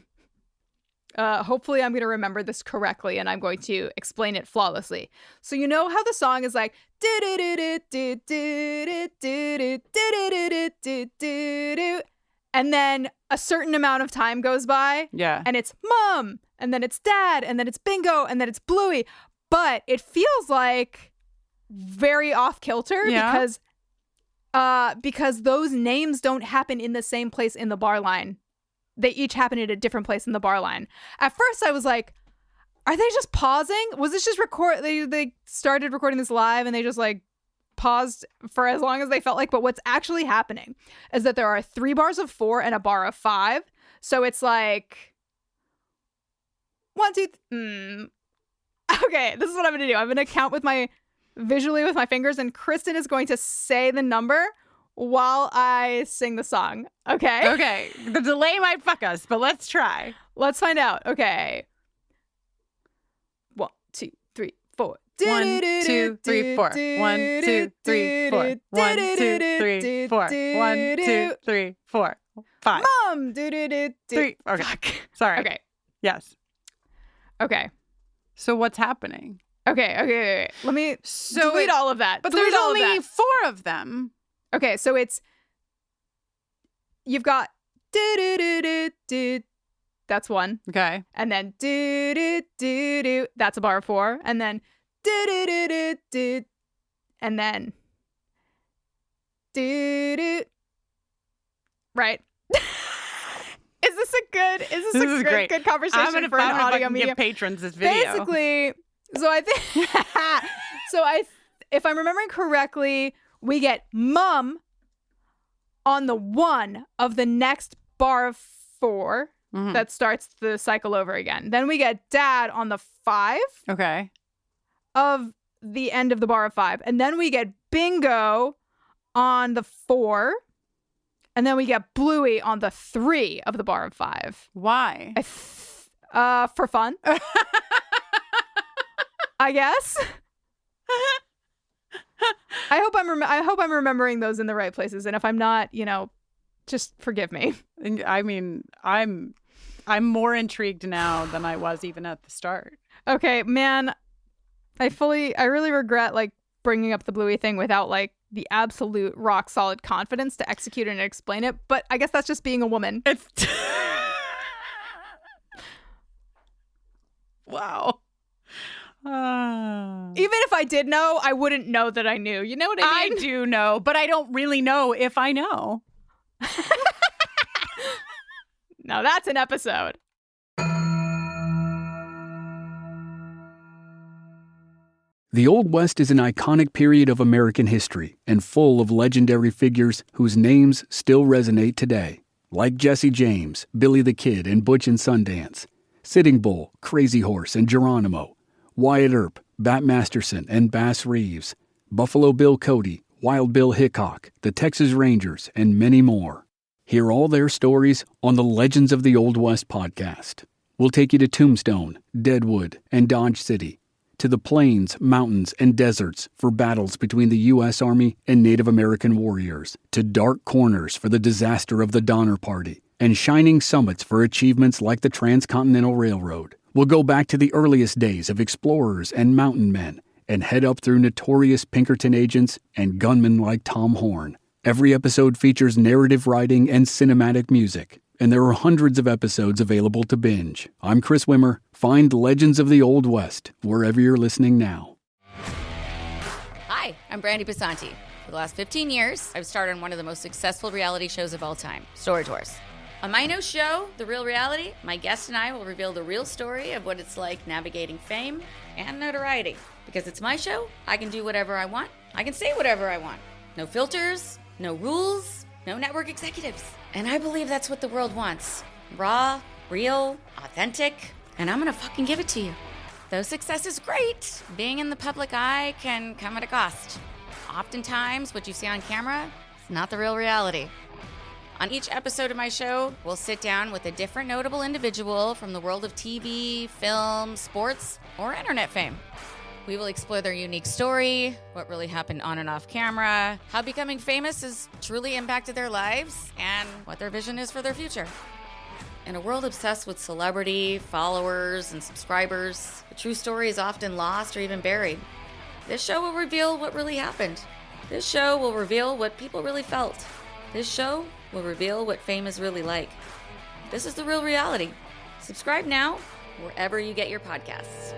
Hopefully I'm going to remember this correctly and I'm going to explain it flawlessly. So you know how the song is like and then a certain amount of time goes by. Yeah. And it's mom, and then it's dad, and then it's bingo, and then it's Bluey. But it feels like very off kilter because those names don't happen in the same place in the bar line. They each happen at a different place in the bar line. At first I was like, are they just pausing? Was this just they started recording this live and they just paused for as long as they felt like? But what's actually happening is that there are 3 bars of 4 and a bar of 5. So it's 1, 2, Okay, this is what I'm going to do. I'm going to count visually with my fingers, and Kristin is going to say the number while I sing the song. Okay? Okay. The delay might fuck us, but let's try. Let's find out. Okay. 1, 2, 3, 4. 1, 2, 3, 4. 1, 2, 3, 4. 1, 2, 3, 4. 1, 2, 3, 4. 5. Mom! 3. Okay. Fuck. Sorry. Okay. Yes. Okay. So what's happening? Okay. Let me delete all of that. But delete there's only 4 of them. Okay, so you've got that's 1. Okay. And then that's a bar of 4. And then and then right. Is this a good conversation I'm gonna for an audio medium? Give patrons this video. Basically, so I think if I'm remembering correctly, we get mum on the 1 of the next bar of 4 that starts the cycle over again. Then we get dad on the 5 of the end of the bar of 5. And then we get bingo on the 4. And then we get Bluey on the 3 of the bar of 5. Why? For fun. I guess. I hope I'm remembering those in the right places, and if I'm not, just forgive me. I mean, I'm more intrigued now than I was even at the start. Okay, man, I really regret bringing up the Bluey thing without the absolute rock solid confidence to execute and explain it, but I guess that's just being a woman. It's wow. Even if I did know, I wouldn't know that I knew. You know what I mean? I do know, but I don't really know if I know. Now that's an episode. The Old West is an iconic period of American history and full of legendary figures whose names still resonate today, like Jesse James, Billy the Kid, and Butch and Sundance, Sitting Bull, Crazy Horse, and Geronimo, Wyatt Earp, Bat Masterson, and Bass Reeves, Buffalo Bill Cody, Wild Bill Hickok, the Texas Rangers, and many more. Hear all their stories on the Legends of the Old West podcast. We'll take you to Tombstone, Deadwood, and Dodge City, to the plains, mountains, and deserts for battles between the U.S. Army and Native American warriors, to dark corners for the disaster of the Donner Party, and shining summits for achievements like the Transcontinental Railroad. We'll go back to the earliest days of explorers and mountain men, and head up through notorious Pinkerton agents and gunmen like Tom Horn. Every episode features narrative writing and cinematic music, and there are hundreds of episodes available to binge. I'm Chris Wimmer. Find Legends of the Old West wherever you're listening now. Hi, I'm Brandy Basanti. For the last 15 years, I've starred on one of the most successful reality shows of all time, Story Tours. On my new show, The Real Reality, my guest and I will reveal the real story of what it's like navigating fame and notoriety. Because it's my show, I can do whatever I want. I can say whatever I want. No filters, no rules, no network executives. And I believe that's what the world wants. Raw, real, authentic, and I'm gonna fucking give it to you. Though success is great, being in the public eye can come at a cost. Oftentimes, what you see on camera is not the real reality. On each episode of my show, we'll sit down with a different notable individual from the world of TV, film, sports, or internet fame. We will explore their unique story, what really happened on and off camera, how becoming famous has truly impacted their lives, and what their vision is for their future. In a world obsessed with celebrity, followers, and subscribers, the true story is often lost or even buried. This show will reveal what really happened. This show will reveal what people really felt. This show will reveal what fame is really like. This is The Real Reality. Subscribe now, wherever you get your podcasts.